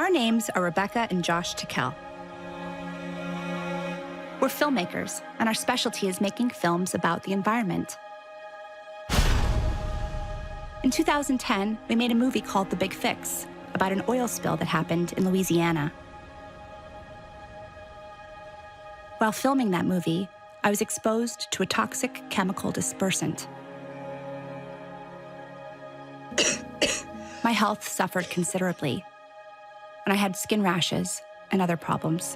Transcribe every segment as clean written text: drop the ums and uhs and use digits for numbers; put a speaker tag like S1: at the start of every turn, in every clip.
S1: Our names are Rebecca and Josh Tickell. We're filmmakers, and our specialty is making films about the environment. In 2010, we made a movie called The Big Fix about an oil spill that happened in Louisiana. While filming that movie, I was exposed to a toxic chemical dispersant. My health suffered considerably, and I had skin rashes and other problems.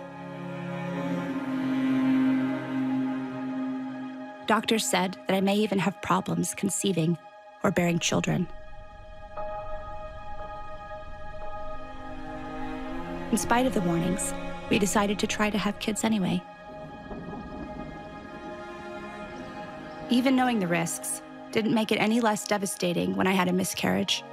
S1: Doctors said that I may even have problems conceiving or bearing children. In spite of the warnings, we decided to try to have kids anyway. Even knowing the risks didn't make it any less devastating when I had a miscarriage.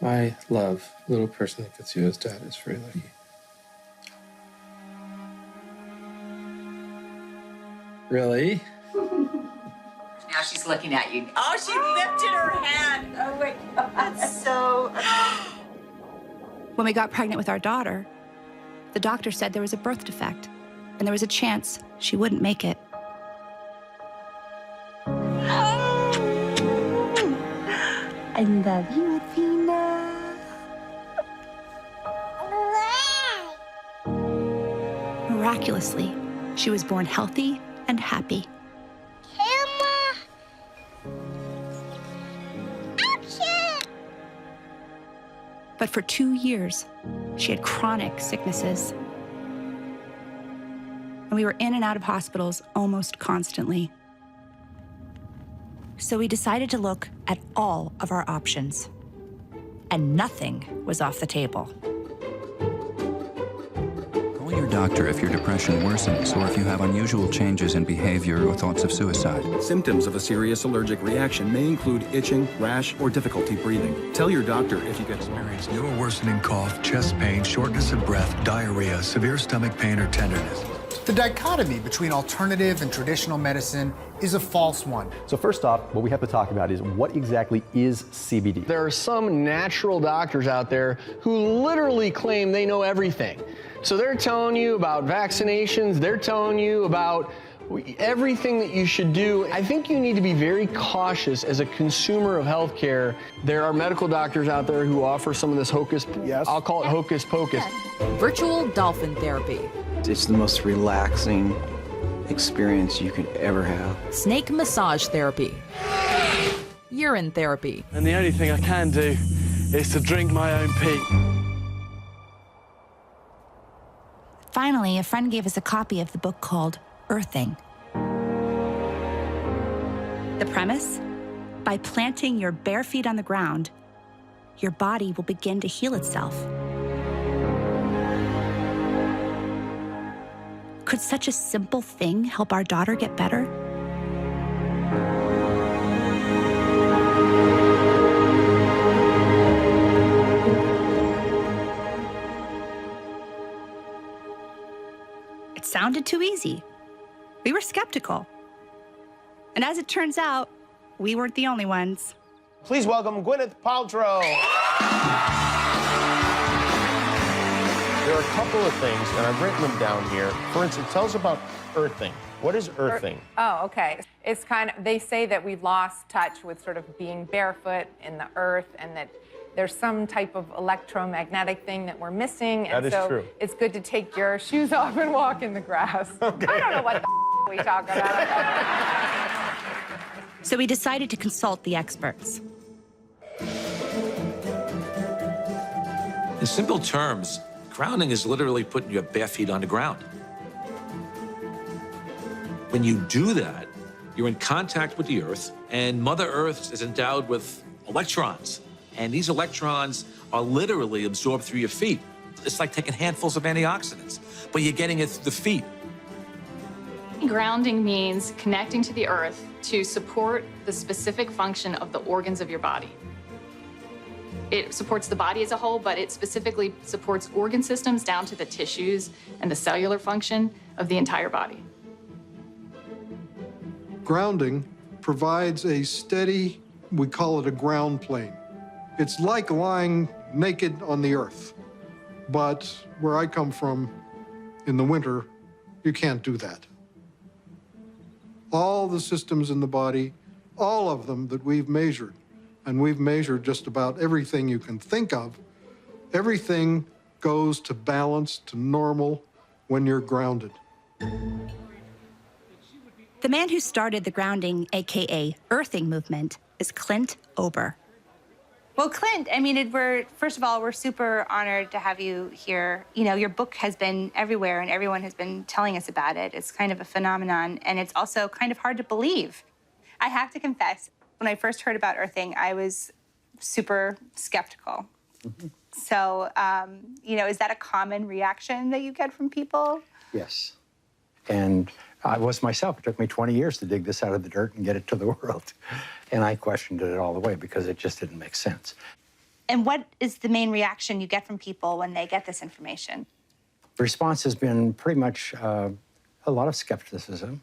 S2: My love, little person that gets you as dad is very lucky. Really?
S3: Now she's looking at you. Oh, she lifted her hand. Oh my God. That's so...
S1: When we got pregnant with our daughter, the doctor said there was a birth defect, and there was a chance she wouldn't make it.
S4: I love you, Athena.
S1: Miraculously, she was born healthy and happy.
S4: Camera. Action.
S1: But for 2 years, she had chronic sicknesses. And we were in and out of hospitals almost constantly. So we decided to look at all of our options. And nothing was off the table.
S5: Call your doctor if your depression worsens or if you have unusual changes in behavior or thoughts of suicide.
S6: Symptoms of a serious allergic reaction may include itching, rash, or difficulty breathing. Tell your doctor if you
S7: experience new or worsening cough, chest pain, shortness of breath, diarrhea, severe stomach pain, or tenderness.
S8: The dichotomy between alternative and traditional medicine is a false one.
S9: So first off, what we have to talk about is what exactly is CBD?
S10: There are some natural doctors out there who literally claim they know everything. So they're telling you about vaccinations, they're telling you about everything that you should do. I think you need to be very cautious as a consumer of healthcare. There are medical doctors out there who offer some of this hocus, I'll call it hocus pocus.
S3: Virtual dolphin therapy.
S11: It's the most relaxing experience you could ever have.
S3: Snake massage therapy. Urine therapy.
S12: And the only thing I can do is to drink my own pee.
S1: Finally, a friend gave us a copy of the book called Earthing. The premise? By planting your bare feet on the ground, your body will begin to heal itself. Could such a simple thing help our daughter get better? It sounded too easy. We were skeptical. And as it turns out, we weren't the only ones.
S13: Please welcome Gwyneth Paltrow. There are a couple of things, and I've written them down here. For instance, tell us about earthing. What is earthing?
S14: Oh, okay. It's kind of, they say that we've lost touch with sort of being barefoot in the earth, and that there's some type of electromagnetic thing that we're missing. And
S13: that is true.
S14: It's good to take your shoes off and walk in the grass.
S13: Okay.
S14: I don't know what the we talk about.
S1: So we decided to consult the experts.
S15: In simple terms, grounding is literally putting your bare feet on the ground. When you do that, you're in contact with the Earth, and Mother Earth is endowed with electrons. And these electrons are literally absorbed through your feet. It's like taking handfuls of antioxidants, but you're getting it through the feet.
S16: Grounding means connecting to the earth to support the specific function of the organs of your body. It supports the body as a whole, but it specifically supports organ systems down to the tissues and the cellular function of the entire body.
S17: Grounding provides a steady We call it a ground plane. It's like lying naked on the earth. But where I come from, in the winter, you can't do that. All the systems in the body, all of them that we've measured, and we've measured just about everything you can think of, everything goes to balance, to normal, when you're grounded.
S1: The man who started the grounding, AKA earthing movement, is Clint Ober.
S18: Well, Clint, I mean, first of all, we're super honored to have you here. You know, your book has been everywhere and everyone has been telling us about it. It's kind of a phenomenon, and it's also kind of hard to believe. I have to confess, when I first heard about earthing, I was super skeptical.
S19: Mm-hmm.
S18: So, you know, is that a common reaction that you get from people?
S19: Yes. And I was myself. It took me 20 years to dig this out of the dirt and get it to the world. And I questioned it all the way because it just didn't make sense.
S18: And what is the main reaction you get from people when they get this information?
S19: The response has been pretty much a lot of skepticism,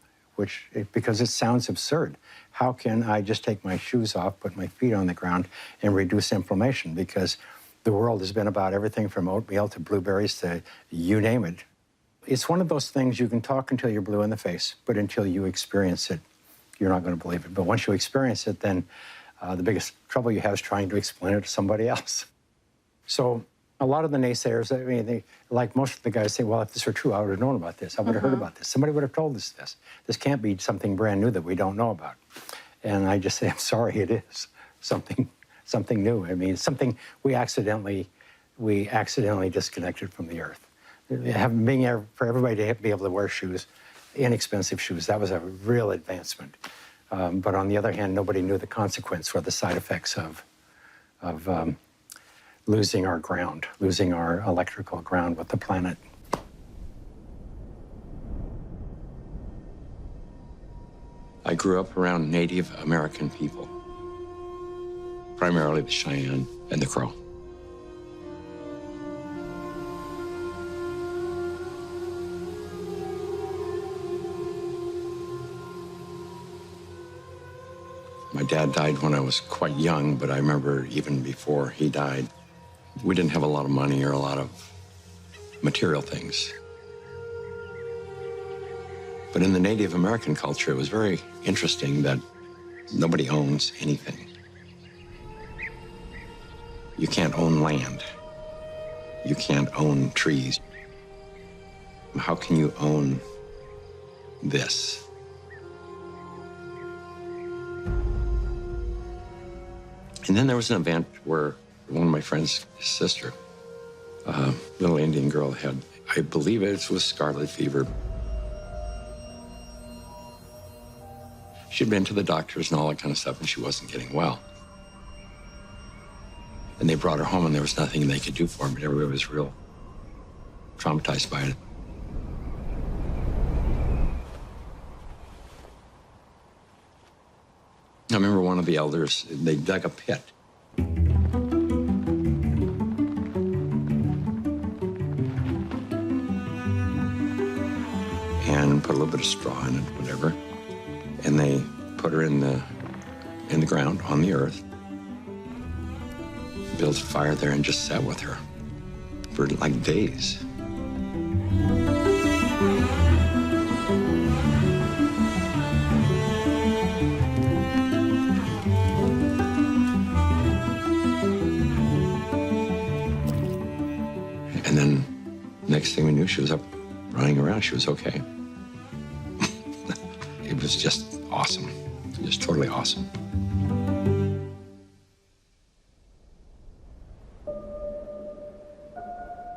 S19: because it sounds absurd. How can I just take my shoes off, put my feet on the ground, and reduce inflammation? Because the world has been about everything from oatmeal to blueberries to you name it. It's one of those things you can talk until you're blue in the face, but until you experience it, you're not going to believe it. But once you experience it, then the biggest trouble you have is trying to explain it to somebody else. So a lot of the naysayers, I mean, like most of the guys say, well, if this were true, I would have known about this. I would have heard about this. Somebody would have told us this. This can't be something brand new that we don't know about. And I just say, I'm sorry, it is something new. I mean, it's something we accidentally disconnected from the earth. For everybody to be able to wear shoes, inexpensive shoes, that was a real advancement. But on the other hand, nobody knew the consequence or the side effects of losing our ground, losing our electrical ground with the planet.
S20: I grew up around Native American people, primarily the Cheyenne and the Crow. My dad died when I was quite young, but I remember even before he died, we didn't have a lot of money or a lot of material things. But in the Native American culture, it was very interesting that nobody owns anything. You can't own land. You can't own trees. How can you own this? And then there was an event where one of my friend's sister, a little Indian girl, had, I believe it was scarlet fever. She'd been to the doctors and all that kind of stuff, and she wasn't getting well. And they brought her home, and there was nothing they could do for her, but everybody was real traumatized by it. I remember one of the elders, they dug a pit. And put a little bit of straw in it, whatever. And they put her in the ground, on the earth. Built a fire there and just sat with her for like days. And then next thing we knew, she was up running around. She was okay. It was just awesome, just totally awesome.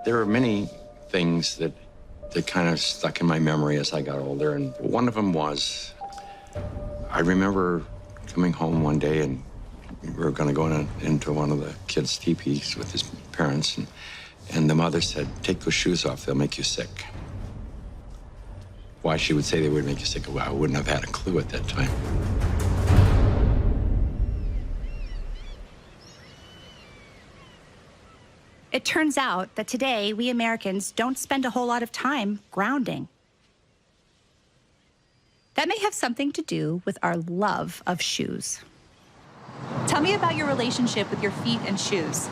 S20: There were many things that kind of stuck in my memory as I got older, and one of them was, I remember coming home one day, and we were going to go into one of the kids' teepees with his parents, and the mother said, "Take those shoes off, they'll make you sick." Why she would say they would make you sick, well, I wouldn't have had a clue at that time.
S1: It turns out that today, we Americans don't spend a whole lot of time grounding. That may have something to do with our love of shoes.
S18: Tell me about your relationship with your feet and shoes.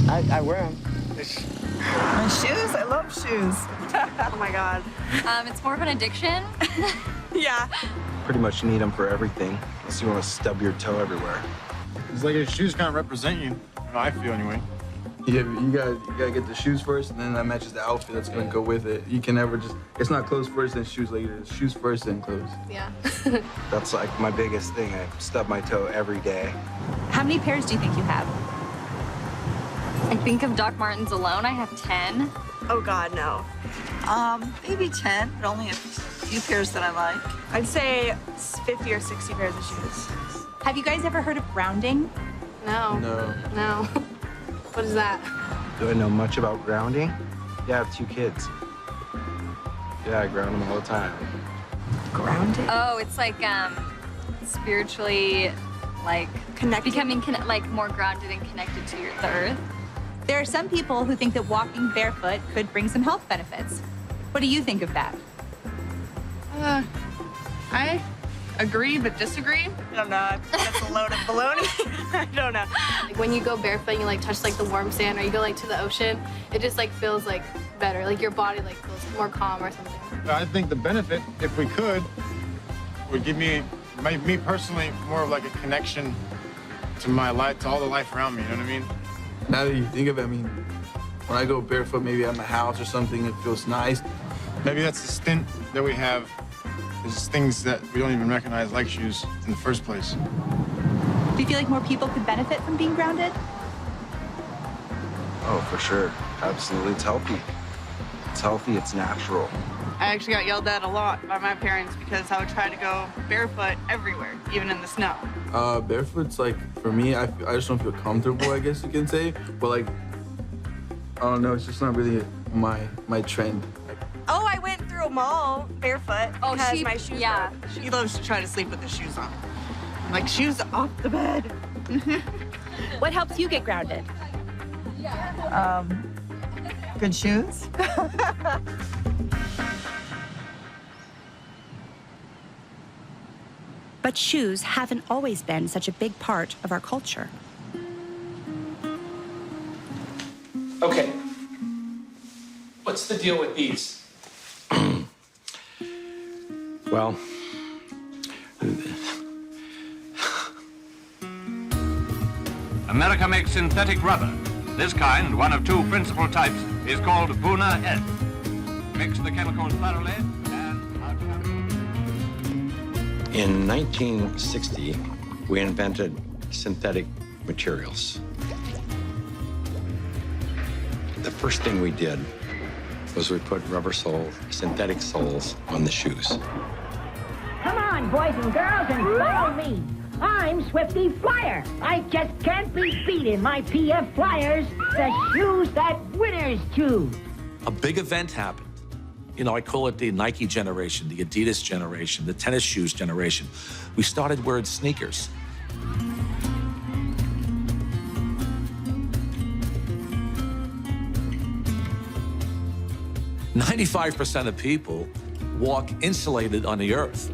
S11: I wear them.
S21: My shoes? I love shoes. Oh my God.
S22: It's more of an addiction.
S21: Yeah.
S11: Pretty much need them for everything, unless you want to stub your toe everywhere.
S23: It's like your shoes kind of represent you. I feel anyway.
S24: Yeah, you gotta get the shoes first, and then that matches the outfit that's gonna go with it. You can never just, it's not clothes first, then shoes later. It's shoes first, then clothes.
S22: Yeah.
S11: That's like my biggest thing. I stub my toe every day.
S18: How many pairs do you think you have?
S22: I think of Doc Martens alone, I have 10.
S21: Oh God, no. Maybe 10, but only a few pairs that I like. I'd say 50 or 60 pairs of shoes.
S18: Have you guys ever heard of grounding?
S22: No.
S11: No.
S22: What is that?
S11: Do I know much about grounding? Yeah, I have 2 kids. Yeah, I ground them all the time.
S21: Grounding?
S22: Oh, it's like spiritually, like becoming like more grounded and connected to the earth.
S18: There are some people who think that walking barefoot could bring some health benefits. What do you think of that?
S22: I agree but disagree.
S21: I don't know. That's a load of baloney. I don't know.
S22: Like when you go barefoot and you like touch like the warm sand or you go like to the ocean, it just like feels like better. Like your body like feels more calm or something.
S23: I think the benefit, if we could, would give me personally, more of like a connection to my life, to all the life around me, you know what I mean?
S24: Now that you think of it, I mean, when I go barefoot, maybe at my house or something, it feels nice.
S23: Maybe that's the stint that we have, is things that we don't even recognize like shoes in the first place.
S18: Do you feel like more people could benefit from being grounded?
S11: Oh, for sure. Absolutely. It's healthy. It's healthy. It's natural.
S21: I actually got yelled at a lot by my parents because I would try to go barefoot everywhere, even in the snow.
S24: Barefoot's like, for me, I just don't feel comfortable, I guess you can say. But like, I don't know, it's just not really my trend.
S21: Oh, I went through a mall barefoot because my shoes broke.
S22: She
S21: He loves to try to sleep with his shoes on. Like, shoes off the bed.
S18: What helps you get grounded?
S21: Good shoes.
S1: But shoes haven't always been such a big part of our culture.
S15: Okay. What's the deal with these?
S20: Well,
S25: America makes synthetic rubber. This kind, one of 2 principal types, is called Buna S. Mix the chemicals thoroughly and...
S20: in 1960, we invented synthetic materials. The first thing we did was we put synthetic soles on the shoes.
S4: Come on, boys and girls, and follow me. I'm Swifty Flyer. I just can't be beat in my PF Flyers, the shoes that winners choose.
S15: A big event happened. You know, I call it the Nike generation, the Adidas generation, the tennis shoes generation. We started wearing sneakers. "95% of people walk insulated on the earth."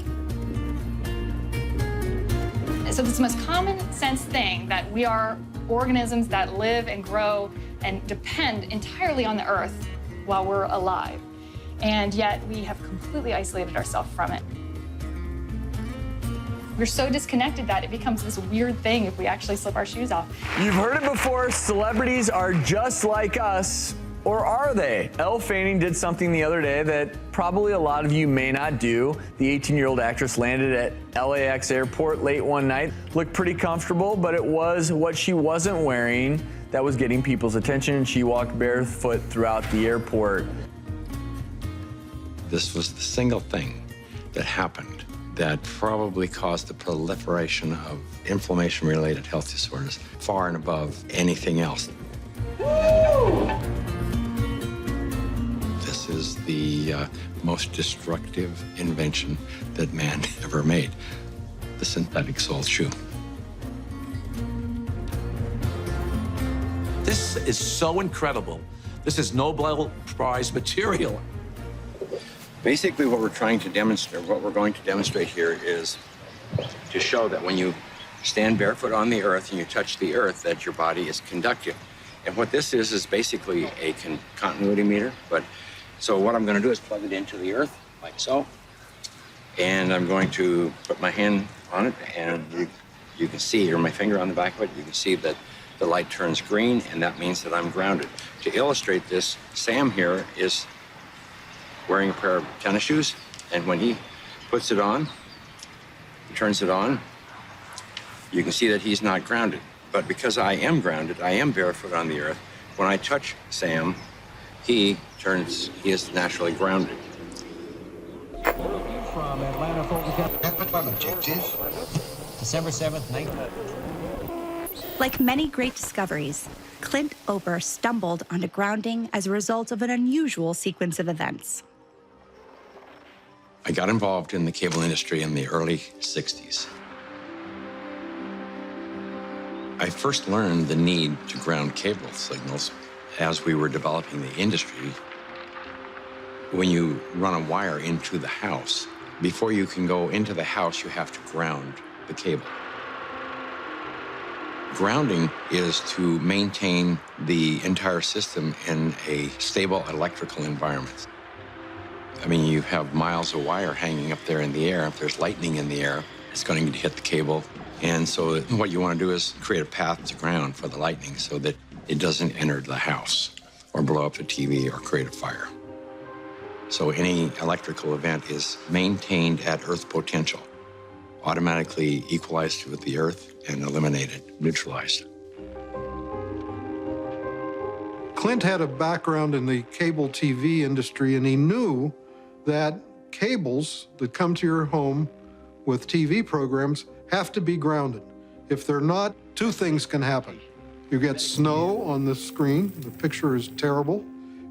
S16: So it's the most common sense thing that we are organisms that live and grow and depend entirely on the earth while we're alive. And yet we have completely isolated ourselves from it. We're so disconnected that it becomes this weird thing if we actually slip our shoes off.
S26: You've heard it before, celebrities are just like us. Or are they? Elle Fanning did something the other day that probably a lot of you may not do. The 18-year-old actress landed at LAX airport late one night. Looked pretty comfortable, but it was what she wasn't wearing that was getting people's attention. She walked barefoot throughout the airport.
S20: This was the single thing that happened that probably caused the proliferation of inflammation-related health disorders far and above anything else. This is the most destructive invention that man ever made, the synthetic sole shoe.
S15: This is so incredible. This is Nobel Prize material.
S20: Basically, what we're trying to demonstrate, what we're going to demonstrate here is to show that when you stand barefoot on the earth and you touch the earth, that your body is conductive. And what this is basically a continuity meter. So what I'm going to do is plug it into the earth, like so. And I'm going to put my hand on it, and you can see, or my finger on the back of it, you can see that the light turns green, and that means that I'm grounded. To illustrate this, Sam here is wearing a pair of tennis shoes, and when he puts it on, he turns it on, you can see that he's not grounded. But because I am grounded, I am barefoot on the earth, when I touch Sam, he is naturally grounded.
S2: From Atlanta, objective, December 7th, 19...
S1: Like many great discoveries, Clint Ober stumbled onto grounding as a result of an unusual sequence of events.
S20: I got involved in the cable industry in the early 60s. I first learned the need to ground cable signals as we were developing the industry. When you run a wire into the house, before you can go into the house, you have to ground the cable. Grounding is to maintain the entire system in a stable electrical environment. I mean, you have miles of wire hanging up there in the air. If there's lightning in the air, it's going to hit the cable. And so what you want to do is create a path to ground for the lightning so that it doesn't enter the house or blow up the TV or create a fire. So any electrical event is maintained at earth potential, automatically equalized with the earth and eliminated, neutralized.
S17: Clint had a background in the cable TV industry, and he knew that cables that come to your home with TV programs have to be grounded. If they're not, two things can happen. You get snow on the screen, the picture is terrible,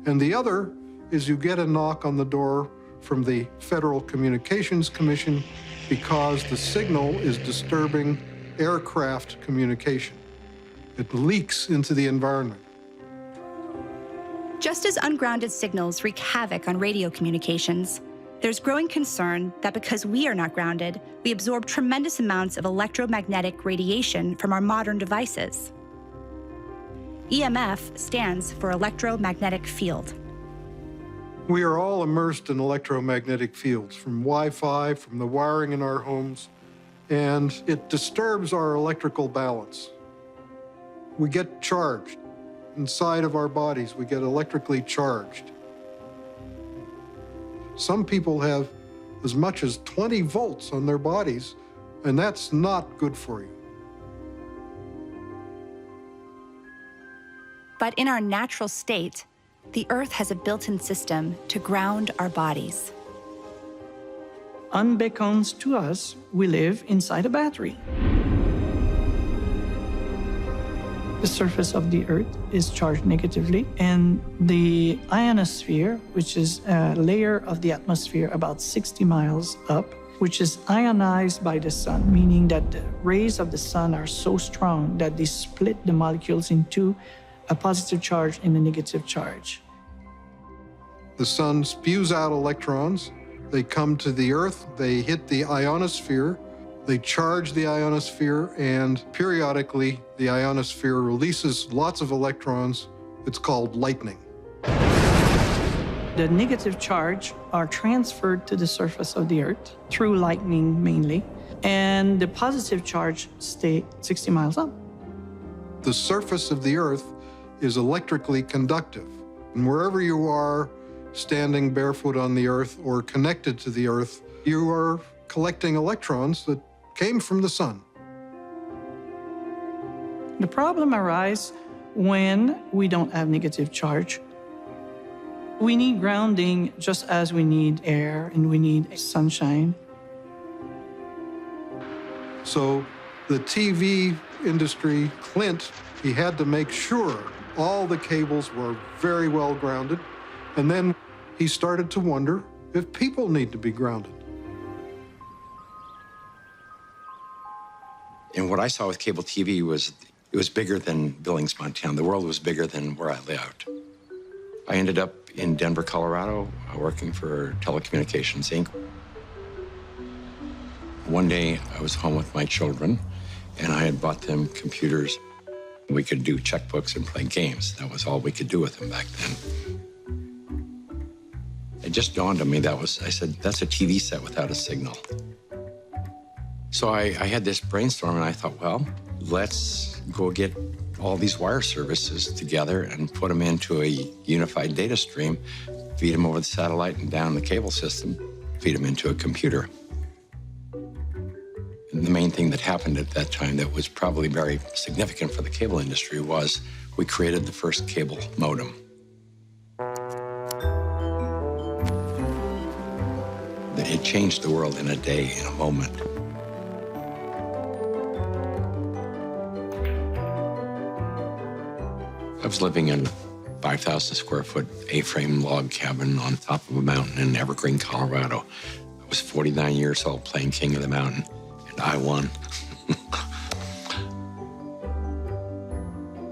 S17: and the other is you get a knock on the door from the Federal Communications Commission because the signal is disturbing aircraft communication. It leaks into the environment.
S1: Just as ungrounded signals wreak havoc on radio communications, there's growing concern that because we are not grounded, we absorb tremendous amounts of electromagnetic radiation from our modern devices. EMF stands for electromagnetic field.
S17: We are all immersed in electromagnetic fields, from Wi-Fi, from the wiring in our homes, and it disturbs our electrical balance. We get charged. Inside of our bodies, we get electrically charged. Some people have as much as 20 volts on their bodies, and that's not good for you.
S1: But in our natural state, the Earth has a built-in system to ground our bodies.
S5: Unbeknownst to us, we live inside a battery. The surface of the Earth is charged negatively, and the ionosphere, which is a layer of the atmosphere about 60 miles up, which is ionized by the sun, meaning that the rays of the sun are so strong that they split the molecules into a positive charge and a negative charge.
S17: The sun spews out electrons. They come to the Earth, they hit the ionosphere, they charge the ionosphere, and periodically the ionosphere releases lots of electrons. It's called lightning.
S5: The negative charge are transferred to the surface of the Earth through lightning mainly, and the positive charge stay 60 miles up.
S17: The surface of the Earth is electrically conductive, and wherever you are, standing barefoot on the Earth or connected to the Earth, you are collecting electrons that came from the sun.
S5: The problem arises when we don't have negative charge. We need grounding just as we need air and we need sunshine.
S17: So the TV industry, Clint, he had to make sure all the cables were very well grounded. And then he started to wonder if people need to be grounded.
S20: And what I saw with cable TV was, it was bigger than Billings, Montana. The world was bigger than where I lived. I ended up in Denver, Colorado, working for Telecommunications Inc. One day, I was home with my children, and I had bought them computers. We could do checkbooks and play games. That was all we could do with them back then. It just dawned on me I said, that's a TV set without a signal. So I had this brainstorm, and I thought, well, let's go get all these wire services together and put them into a unified data stream, feed them over the satellite and down the cable system, feed them into a computer. And the main thing that happened at that time that was probably very significant for the cable industry was we created the first cable modem. It changed the world in a day, in a moment. I was living in a 5,000 square foot A-frame log cabin on top of a mountain in Evergreen, Colorado. I was 49 years old playing King of the Mountain, and I won.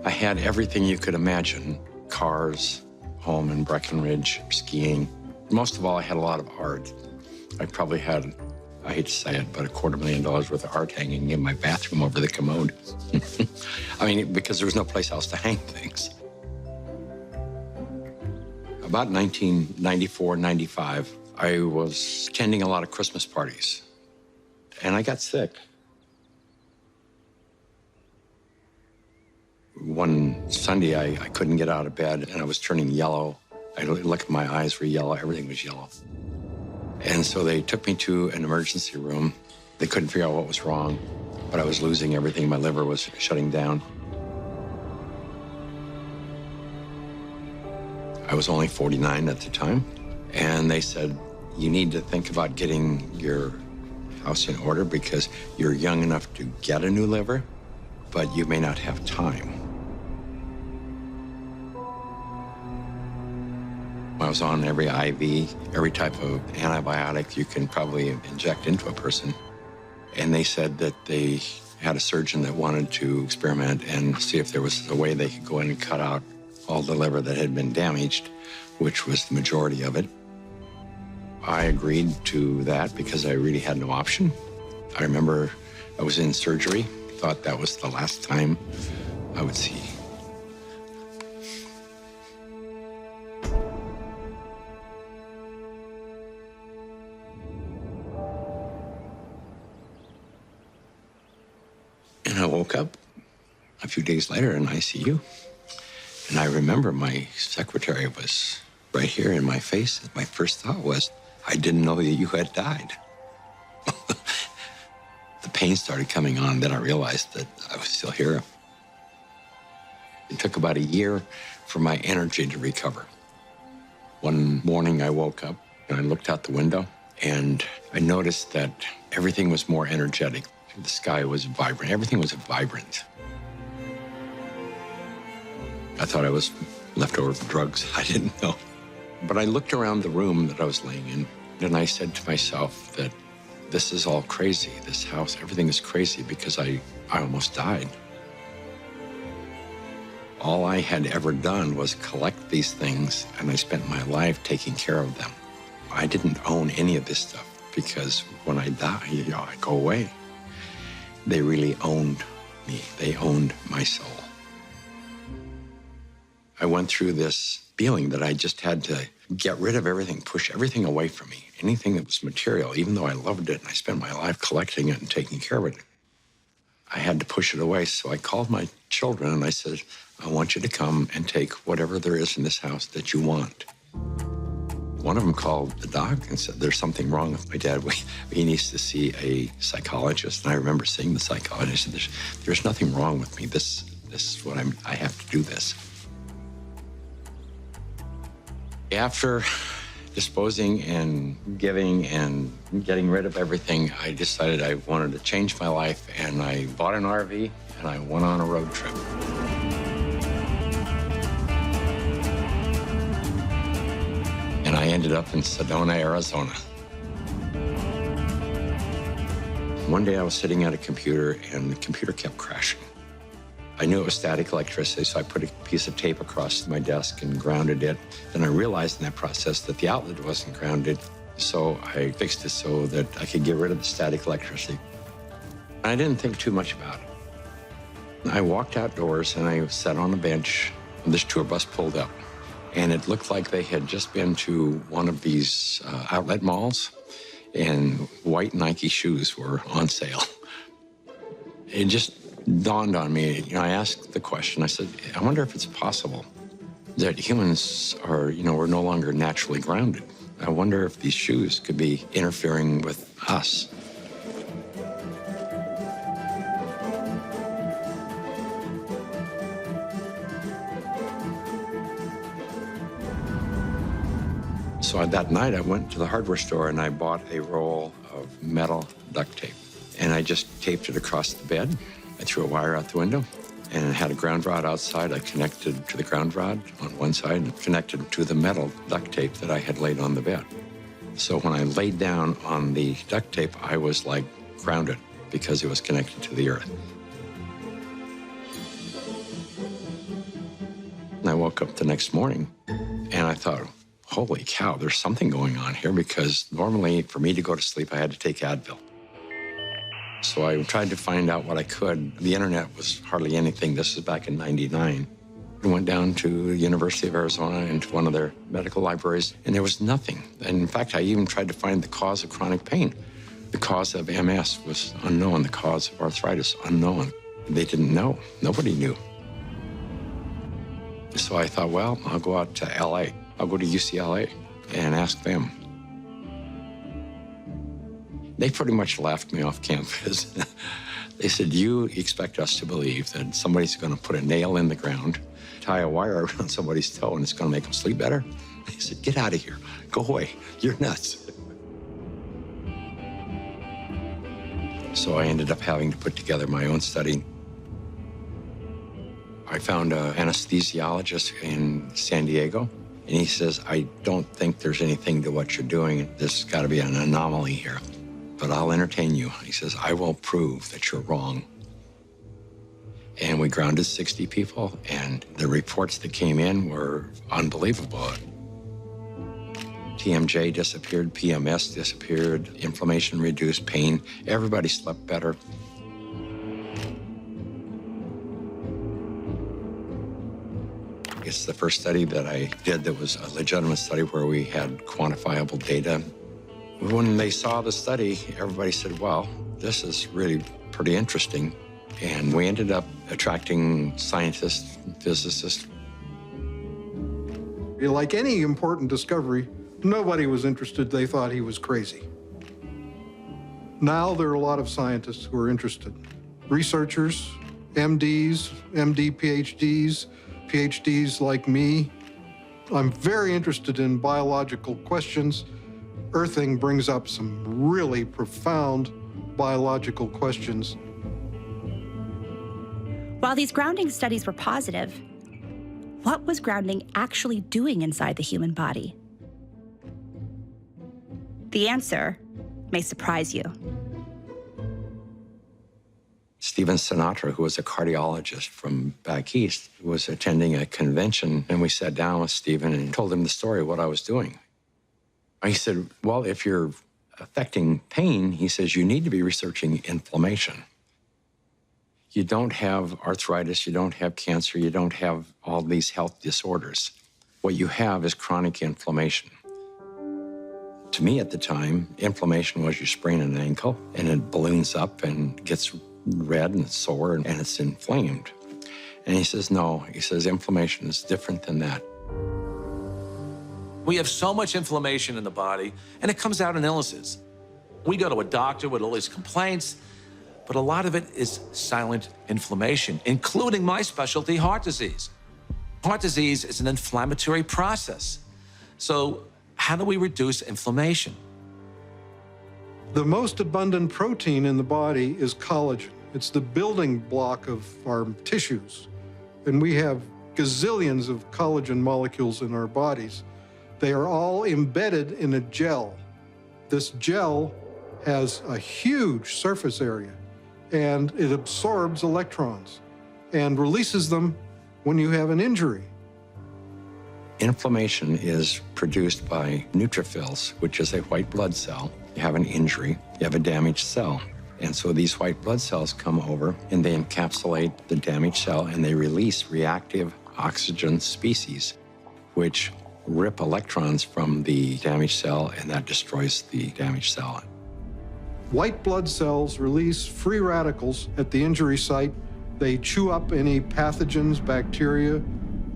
S20: I had everything you could imagine: cars, home in Breckenridge, skiing. Most of all, I had a lot of art. I probably had, I hate to say it, but $250,000 worth of art hanging in my bathroom over the commode. I mean, because there was no place else to hang things. About 1994, 95, I was attending a lot of Christmas parties, and I got sick. One Sunday, I couldn't get out of bed, and I was turning yellow. I looked at my eyes were yellow, everything was yellow. And so they took me to an emergency room. They couldn't figure out what was wrong, but I was losing everything. My liver was shutting down. I was only 49 at the time, and they said, you need to think about getting your house in order because you're young enough to get a new liver, but you may not have time. I was on every IV, every type of antibiotic you can probably inject into a person. And they said that they had a surgeon that wanted to experiment and see if there was a way they could go in and cut out all the liver that had been damaged, which was the majority of it. I agreed to that because I really had no option. I remember I was in surgery, thought that was the last time I would see. And I woke up a few days later in ICU. And I remember my secretary was right here in my face. And my first thought was, I didn't know that you had died. The pain started coming on, then I realized that I was still here. It took about a year for my energy to recover. One morning I woke up and I looked out the window and I noticed that everything was more energetic. The sky was vibrant. Everything was vibrant. I thought I was left over for drugs. I didn't know. But I looked around the room that I was laying in, and I said to myself that this is all crazy. This house, everything is crazy because I almost died. All I had ever done was collect these things, and I spent my life taking care of them. I didn't own any of this stuff because when I die, I go away. They really owned me. They owned my soul. I went through this feeling that I just had to get rid of everything, push everything away from me, anything that was material, even though I loved it and I spent my life collecting it and taking care of it. I had to push it away, so I called my children and I said, I want you to come and take whatever there is in this house that you want. One of them called the doc and said, there's something wrong with my dad. He needs to see a psychologist. And I remember seeing the psychologist. There's nothing wrong with me. This is what I have to do this. After disposing and giving and getting rid of everything, I decided I wanted to change my life, and I bought an RV and I went on a road trip. And I ended up in Sedona, Arizona. One day I was sitting at a computer and the computer kept crashing. I knew it was static electricity, so I put a piece of tape across my desk and grounded it. Then I realized in that process that the outlet wasn't grounded, so I fixed it so that I could get rid of the static electricity. I didn't think too much about it. I walked outdoors and I sat on a bench. This tour bus pulled up, and it looked like they had just been to one of these outlet malls, and white Nike shoes were on sale. It just dawned on me, I asked the question, I said, I wonder if it's possible that humans are, we're no longer naturally grounded. I wonder if these shoes could be interfering with us. So that night I went to the hardware store and I bought a roll of metal duct tape. And I just taped it across the bed. I threw a wire out the window and had a ground rod outside. I connected to the ground rod on one side and connected to the metal duct tape that I had laid on the bed. So when I laid down on the duct tape, I was like grounded because it was connected to the earth. And I woke up the next morning and I thought, holy cow, there's something going on here, because normally for me to go to sleep, I had to take Advil. So I tried to find out what I could. The internet was hardly anything. This was back in '99. I went down to the University of Arizona into one of their medical libraries, and there was nothing. And in fact, I even tried to find the cause of chronic pain. The cause of MS was unknown. The cause of arthritis, unknown. They didn't know. Nobody knew. So I thought, well, I'll go out to LA. I'll go to UCLA and ask them. They pretty much laughed me off campus. They said, you expect us to believe that somebody's going to put a nail in the ground, tie a wire around somebody's toe, and it's going to make them sleep better? They said, get out of here. Go away. You're nuts. So I ended up having to put together my own study. I found an anesthesiologist in San Diego, and he says, I don't think there's anything to what you're doing. There's got to be an anomaly here. But I'll entertain you. He says, I will prove that you're wrong. And we grounded 60 people, and the reports that came in were unbelievable. TMJ disappeared, PMS disappeared, inflammation reduced, pain. Everybody slept better. It's the first study that I did that was a legitimate study where we had quantifiable data. When they saw the study, everybody said, well, this is really pretty interesting. And we ended up attracting scientists, physicists.
S17: Like any important discovery, nobody was interested. They thought he was crazy. Now there are a lot of scientists who are interested. Researchers, MDs, MD PhDs, PhDs like me. I'm very interested in biological questions. Earthing brings up some really profound biological questions.
S1: While these grounding studies were positive, what was grounding actually doing inside the human body? The answer may surprise you.
S20: Stephen Sinatra, who was a cardiologist from back east, was attending a convention, and we sat down with Stephen and told him the story of what I was doing. He said, well, if you're affecting pain, he says, you need to be researching inflammation. You don't have arthritis, you don't have cancer, you don't have all these health disorders. What you have is chronic inflammation. To me at the time, inflammation was you sprain an ankle and it balloons up and gets red and sore and it's inflamed. And he says, no, he says, inflammation is different than that.
S15: We have so much inflammation in the body, and it comes out in illnesses. We go to a doctor with all these complaints, but a lot of it is silent inflammation, including my specialty, heart disease. Heart disease is an inflammatory process. So how do we reduce inflammation?
S17: The most abundant protein in the body is collagen. It's the building block of our tissues. And we have gazillions of collagen molecules in our bodies. They are all embedded in a gel. This gel has a huge surface area, and it absorbs electrons. and releases them when you have an injury.
S20: Inflammation is produced by neutrophils, which is a white blood cell. You have an injury, you have a damaged cell. And so these white blood cells come over and they encapsulate the damaged cell and they release reactive oxygen species, which rip electrons from the damaged cell, and that destroys the damaged cell.
S17: White blood cells release free radicals at the injury site. They chew up any pathogens, bacteria,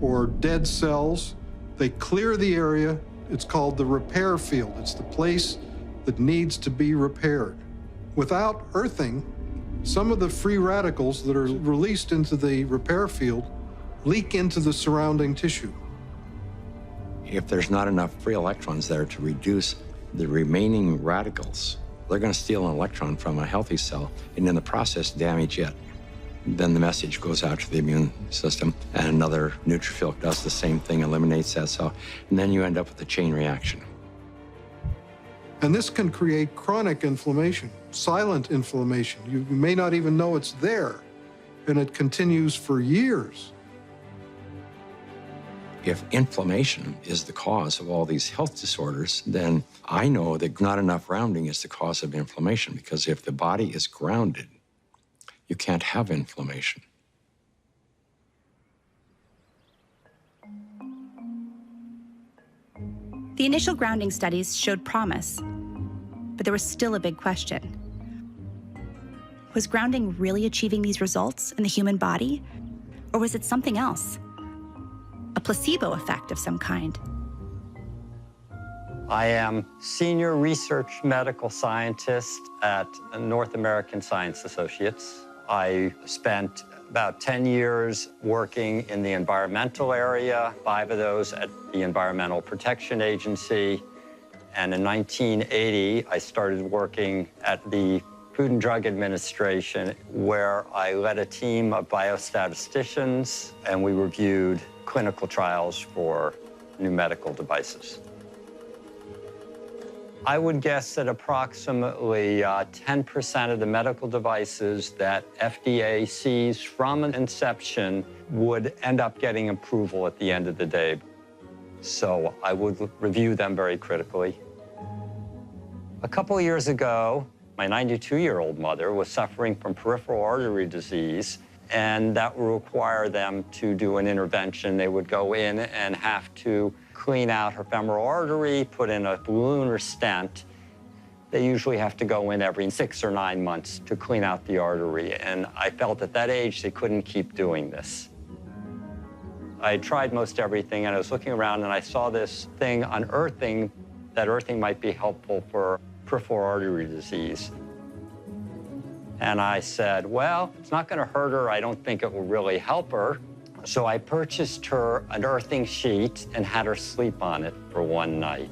S17: or dead cells. They clear the area. It's called the repair field. It's the place that needs to be repaired. Without earthing, some of the free radicals that are released into the repair field leak into the surrounding tissue.
S20: If there's not enough free electrons there to reduce the remaining radicals, they're going to steal an electron from a healthy cell and in the process damage it. Then the message goes out to the immune system and another neutrophil does the same thing, eliminates that cell, and then you end up with a chain reaction.
S17: And this can create chronic inflammation, silent inflammation. You may not even know it's there, and it continues for years.
S20: If inflammation is the cause of all these health disorders, then I know that not enough grounding is the cause of inflammation, because if the body is grounded, you can't have inflammation.
S1: The initial grounding studies showed promise, but there was still a big question. Was grounding really achieving these results in the human body, or was it something else? A placebo effect of some kind?
S3: I am Senior Research Medical Scientist at North American Science Associates. I spent about 10 years working in the environmental area, 5 of those at the Environmental Protection Agency. And in 1980, I started working at the Food and Drug Administration, where I led a team of biostatisticians, and we reviewed clinical trials for new medical devices. I would guess that approximately 10% of the medical devices that FDA sees from inception would end up getting approval at the end of the day. So I would review them very critically. A couple of years ago, my 92-year-old mother was suffering from peripheral artery disease, and that would require them to do an intervention. They would go in and have to clean out her femoral artery, put in a balloon or stent. They usually have to go in every 6 or 9 months to clean out the artery, and I felt at that age they couldn't keep doing this. I tried most everything, and I was looking around, and I saw this thing on earthing, that earthing might be helpful for peripheral artery disease. And I said, well, it's not going to hurt her. I don't think it will really help her. So I purchased her an earthing sheet and had her sleep on it for one night.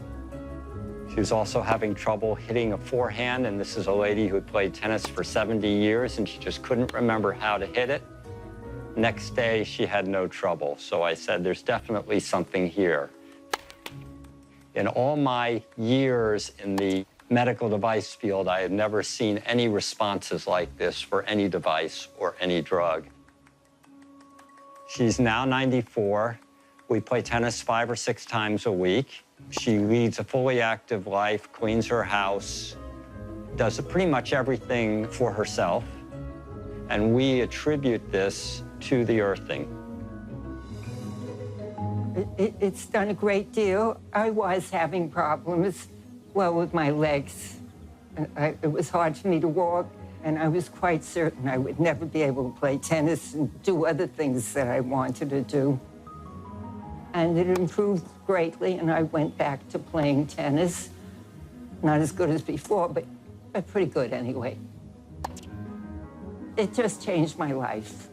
S3: She was also having trouble hitting a forehand, and this is a lady who had played tennis for 70 years, and she just couldn't remember how to hit it. Next day, she had no trouble. So I said, there's definitely something here. In all my years in the medical device field, I had never seen any responses like this for any device or any drug. She's now 94. We play tennis 5 or 6 times a week. She leads a fully active life, cleans her house, does pretty much everything for herself. And we attribute this to the earthing.
S6: It's done a great deal. I was having problems, well, with my legs. It was hard for me to walk, and I was quite certain I would never be able to play tennis and do other things that I wanted to do. And it improved greatly, and I went back to playing tennis. Not as good as before, but pretty good anyway. It just changed my life.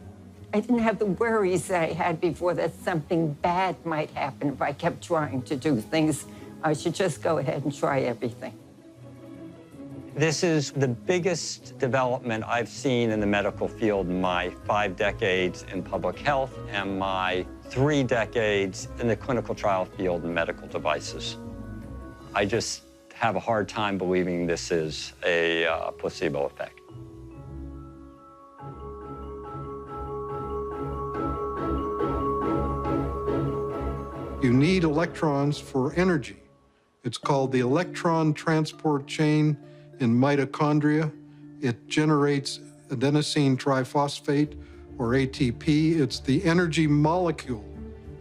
S6: I didn't have the worries that I had before that something bad might happen if I kept trying to do things. I should just go ahead and try everything.
S3: This is the biggest development I've seen in the medical field in my 5 decades in public health and my 3 decades in the clinical trial field in medical devices. I just have a hard time believing this is a placebo effect.
S17: You need electrons for energy. It's called the electron transport chain in mitochondria. It generates adenosine triphosphate, or ATP. It's the energy molecule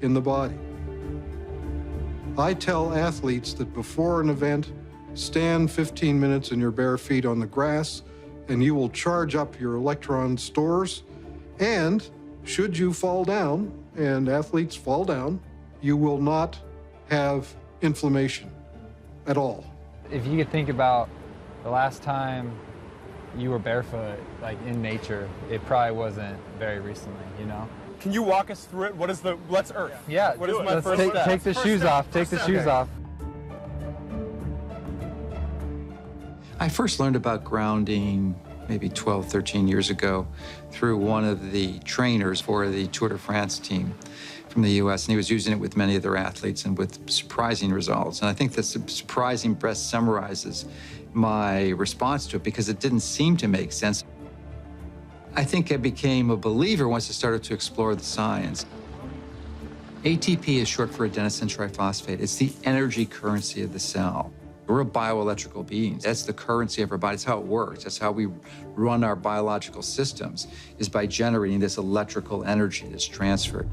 S17: in the body. I tell athletes that before an event, stand 15 minutes in your bare feet on the grass, and you will charge up your electron stores. And should you fall down, and athletes fall down, you will not have inflammation at all.
S7: If you could think about the last time you were barefoot, like in nature, it probably wasn't very recently, you know?
S8: Can you walk us through it? What is the, let's Earth.
S7: Yeah,
S8: what is my first step?
S7: Take the shoes off, take the shoes off.
S9: I first learned about grounding maybe 12, 13 years ago through one of the trainers for the Tour de France team from the US, and he was using it with many of their athletes and with surprising results. And I think this surprising best summarizes my response to it because it didn't seem to make sense. I think I became a believer once I started to explore the science. ATP is short for adenosine triphosphate. It's the energy currency of the cell. We're bioelectrical beings. That's the currency of our body. That's how it works. That's how we run our biological systems, is by generating this electrical energy that's transferred.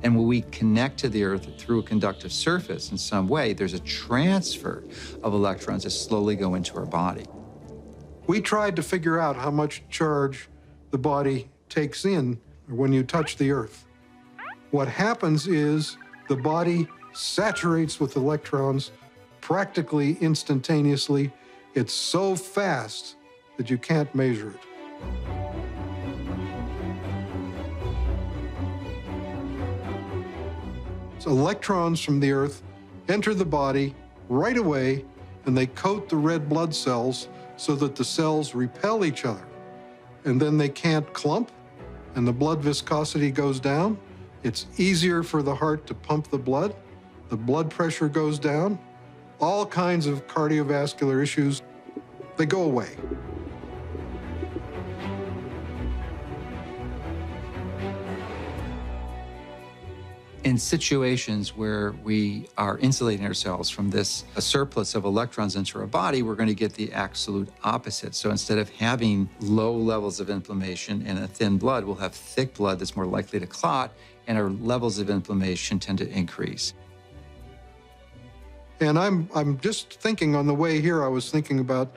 S9: And when we connect to the Earth through a conductive surface in some way, there's a transfer of electrons that slowly go into our body.
S17: We tried to figure out how much charge the body takes in when you touch the Earth. What happens is the body saturates with electrons practically instantaneously. It's so fast that you can't measure it. So electrons from the Earth enter the body right away, and they coat the red blood cells so that the cells repel each other. And then they can't clump, and the blood viscosity goes down. It's easier for the heart to pump the blood pressure goes down. All kinds of cardiovascular issues, they go away.
S9: In situations where we are insulating ourselves from this surplus of electrons into our body, we're going to get the absolute opposite. So instead of having low levels of inflammation and a thin blood, we'll have thick blood that's more likely to clot, and our levels of inflammation tend to increase.
S17: And I'm just thinking on the way here, I was thinking about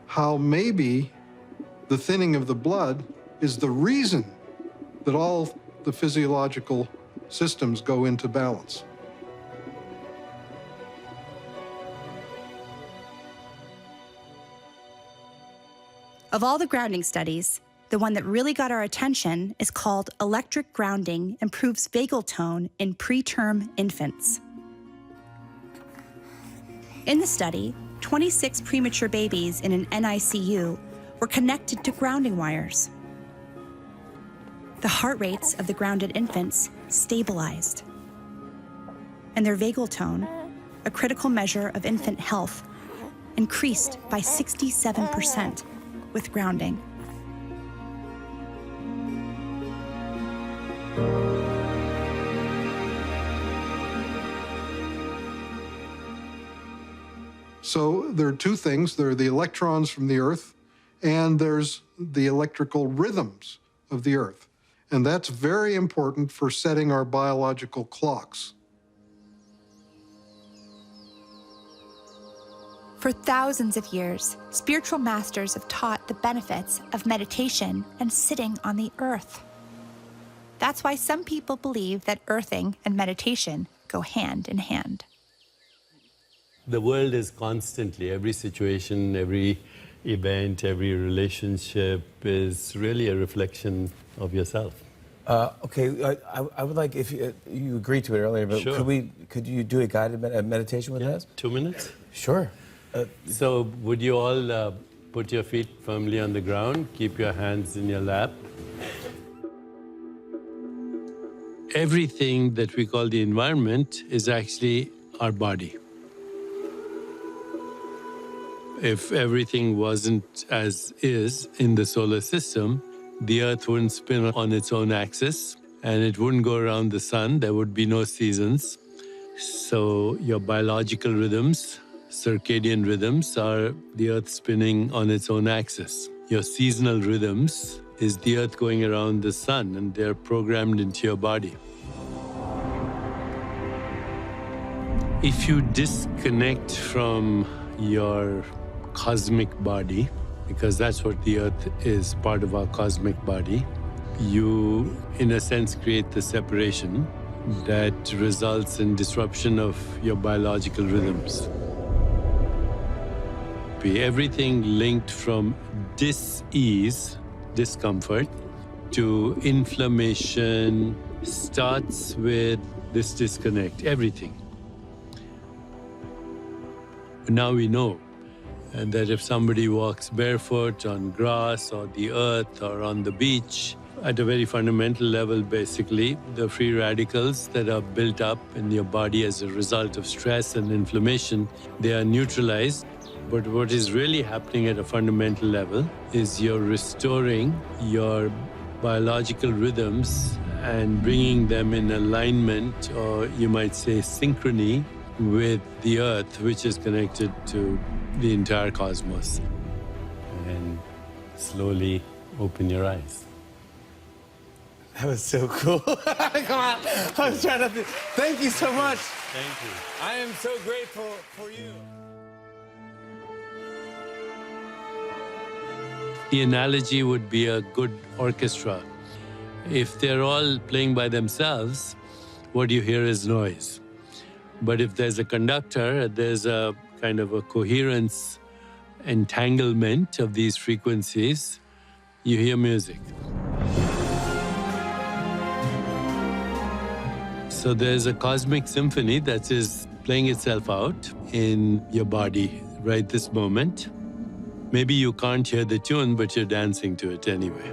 S17: how maybe the thinning of the blood is the reason that all the physiological systems go into balance.
S1: Of all the grounding studies, the one that really got our attention is called Electric Grounding Improves Vagal Tone in Preterm Infants. In the study, 26 premature babies in an NICU were connected to grounding wires. The heart rates of the grounded infants stabilized, and their vagal tone, a critical measure of infant health, increased by 67% with grounding.
S17: So there are two things. There are the electrons from the Earth, and there's the electrical rhythms of the Earth. And that's very important for setting our biological clocks.
S1: For thousands of years, spiritual masters have taught the benefits of meditation and sitting on the earth. That's why some people believe that earthing and meditation go hand in hand.
S10: The world is constantly, every situation, every event, every relationship is really a reflection of yourself.
S12: Okay, I would like, if you agreed to it earlier, but
S10: Sure.
S12: could you do a guided meditation with us?
S10: 2 minutes?
S12: Sure.
S10: So would you all put your feet firmly on the ground, keep your hands in your lap. Everything that we call the environment is actually our body. If everything wasn't as is in the solar system, the Earth wouldn't spin on its own axis, and it wouldn't go around the sun. There would be no seasons. So your biological rhythms, circadian rhythms, are the Earth spinning on its own axis. Your seasonal rhythms is the Earth going around the sun, and they're programmed into your body. If you disconnect from your cosmic body, because that's what the Earth is, part of our cosmic body, you, in a sense, create the separation that results in disruption of your biological rhythms. Everything linked from dis-ease, discomfort, to inflammation starts with this disconnect, everything. Now we know that if somebody walks barefoot on grass or the earth or on the beach, at a very fundamental level, basically, the free radicals that are built up in your body as a result of stress and inflammation, they are neutralized. But what is really happening at a fundamental level is you're restoring your biological rhythms and bringing them in alignment, or you might say synchrony, with the Earth, which is connected to the entire cosmos. And slowly open your eyes.
S12: That was so cool. Come on. I was trying to thank you so much.
S10: Thank you.
S12: I am so grateful for you.
S10: The analogy would be a good orchestra. If they're all playing by themselves, what you hear is noise. But if there's a conductor, there's a kind of a coherence, entanglement of these frequencies, you hear music. So there's a cosmic symphony that is playing itself out in your body right this moment. Maybe you can't hear the tune, but you're dancing to it anyway.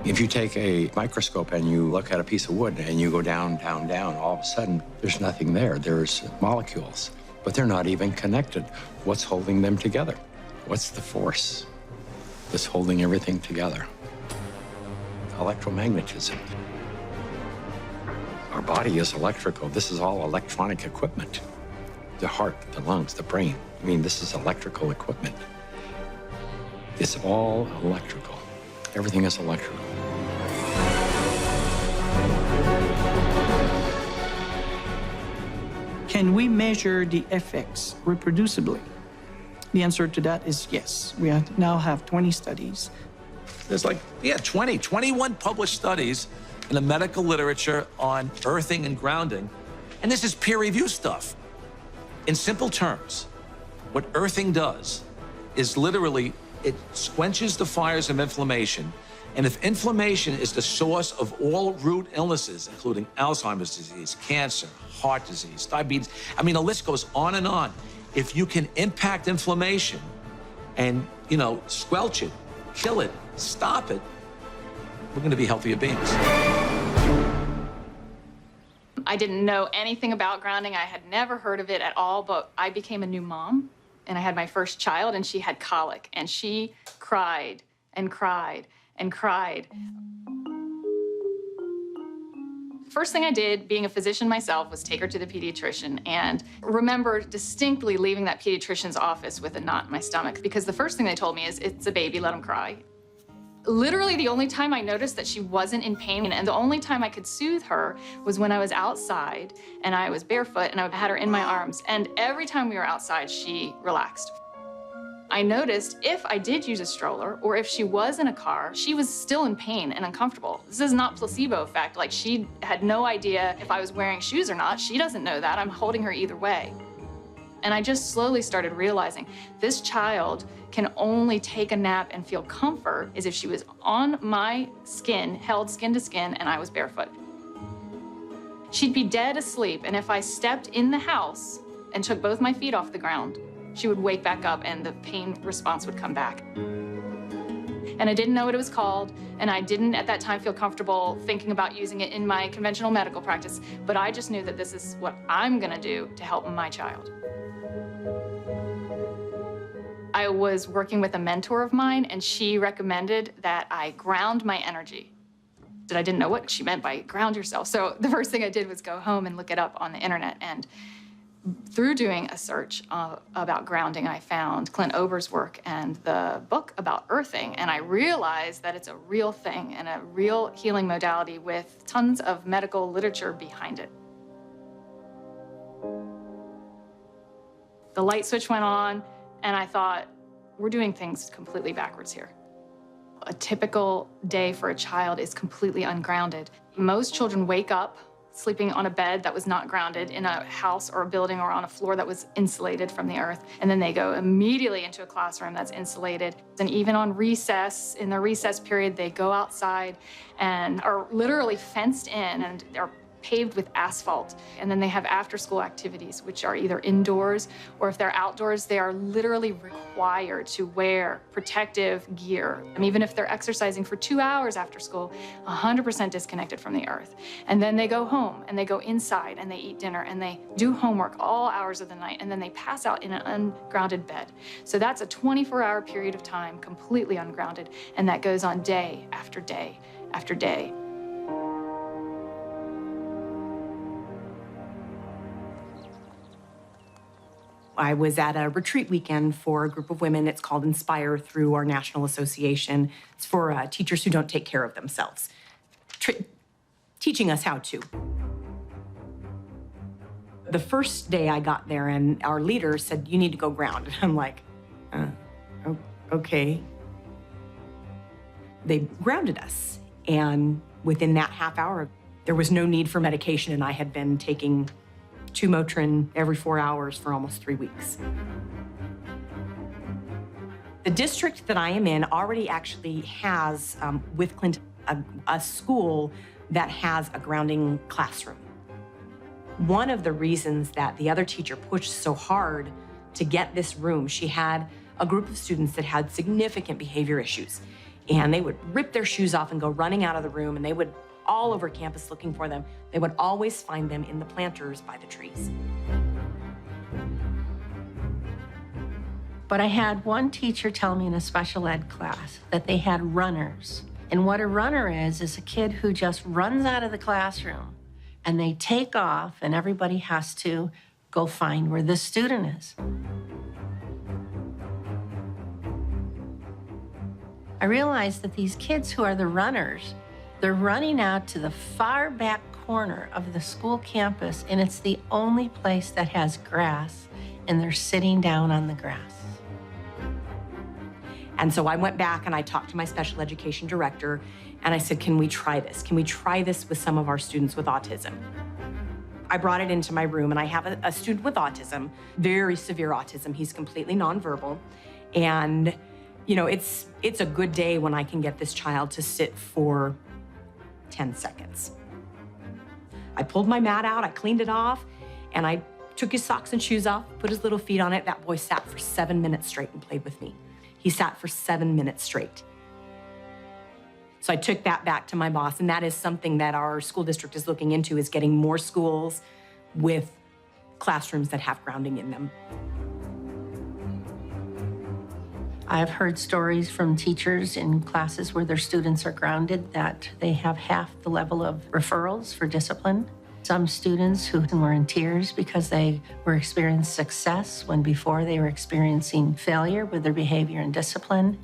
S20: If you take a microscope and you look at a piece of wood and you go down, down, down, all of a sudden, there's nothing there. There's molecules, but they're not even connected. What's holding them together? What's the force that's holding everything together? Electromagnetism. Our body is electrical. This is all electronic equipment. The heart, the lungs, the brain. I mean, this is electrical equipment. It's all electrical. Everything is electrical.
S5: Can we measure the effects reproducibly? The answer to that is yes. We now have 20 studies.
S15: There's 21 published studies in the medical literature on earthing and grounding. And this is peer-reviewed stuff. In simple terms, what earthing does is literally, it quenches the fires of inflammation. And if inflammation is the source of all root illnesses, including Alzheimer's disease, cancer, heart disease, diabetes, I mean, the list goes on and on. If you can impact inflammation and, squelch it, kill it, stop it, we're going to be healthier beings.
S16: I didn't know anything about grounding. I had never heard of it at all, but I became a new mom, and I had my first child, and she had colic, and she cried and cried and cried. First thing I did, being a physician myself, was take her to the pediatrician, and remember distinctly leaving that pediatrician's office with a knot in my stomach, because the first thing they told me is, it's a baby, let him cry. Literally the only time I noticed that she wasn't in pain, and the only time I could soothe her, was when I was outside and I was barefoot and I had her in my arms. And every time we were outside, she relaxed. I noticed if I did use a stroller or if she was in a car, she was still in pain and uncomfortable. This is not placebo effect. Like, she had no idea if I was wearing shoes or not. She doesn't know that. I'm holding her either way. And I just slowly started realizing this child can only take a nap and feel comfort is if she was on my skin, held skin to skin, and I was barefoot. She'd be dead asleep, and if I stepped in the house and took both my feet off the ground, she would wake back up and the pain response would come back. And I didn't know what it was called, and I didn't at that time feel comfortable thinking about using it in my conventional medical practice, but I just knew that this is what I'm gonna do to help my child. I was working with a mentor of mine, and she recommended that I ground my energy. I didn't know what she meant by ground yourself. So the first thing I did was go home and look it up on the internet. And through doing a search about grounding, I found Clint Ober's work and the book about earthing. And I realized that it's a real thing and a real healing modality with tons of medical literature behind it. The light switch went on, and I thought, we're doing things completely backwards here. A typical day for a child is completely ungrounded. Most children wake up sleeping on a bed that was not grounded in a house or a building or on a floor that was insulated from the earth. And then they go immediately into a classroom that's insulated. And even on recess, in the recess period, they go outside and are literally fenced in and are paved with asphalt. And then they have after-school activities, which are either indoors or if they're outdoors, they are literally required to wear protective gear. And even if they're exercising for 2 hours after school, 100% disconnected from the earth. And then they go home and they go inside and they eat dinner and they do homework all hours of the night, and then they pass out in an ungrounded bed. So that's a 24-hour period of time completely ungrounded, and that goes on day after day after day.
S11: I was at a retreat weekend for a group of women. It's called Inspire through our national association. It's for teachers who don't take care of themselves, teaching us how to. The first day I got there and our leader said, you need to go ground. And I'm like, okay. They grounded us. And within that half hour, there was no need for medication, and I had been taking 2 Motrin every 4 hours for almost 3 weeks. The district that I am in already actually has, with Clinton, a school that has a grounding classroom. One of the reasons that the other teacher pushed so hard to get this room, she had a group of students that had significant behavior issues, and they would rip their shoes off and go running out of the room, and they would all over campus looking for them. They would always find them in the planters by the trees.
S13: But I had one teacher tell me in a special ed class that they had runners. And what a runner is a kid who just runs out of the classroom and they take off and everybody has to go find where the student is. I realized that these kids who are the runners, they're running out to the far back corner of the school campus, and it's the only place that has grass, and they're sitting down on the grass.
S11: And so I went back and I talked to my special education director, and I said, can we try this? Can we try this with some of our students with autism? I brought it into my room, and I have a student with autism, very severe autism. He's completely nonverbal. And, you know, it's a good day when I can get this child to sit for 10 seconds. I pulled my mat out, I cleaned it off, and I took his socks and shoes off, put his little feet on it. That boy sat for 7 minutes straight and played with me. He sat for 7 minutes straight. So I took that back to my boss, and that is something that our school district is looking into, is getting more schools with classrooms that have grounding in them.
S13: I've heard stories from teachers in classes where their students are grounded that they have half the level of referrals for discipline. Some students who were in tears because they were experiencing success when before they were experiencing failure with their behavior and discipline.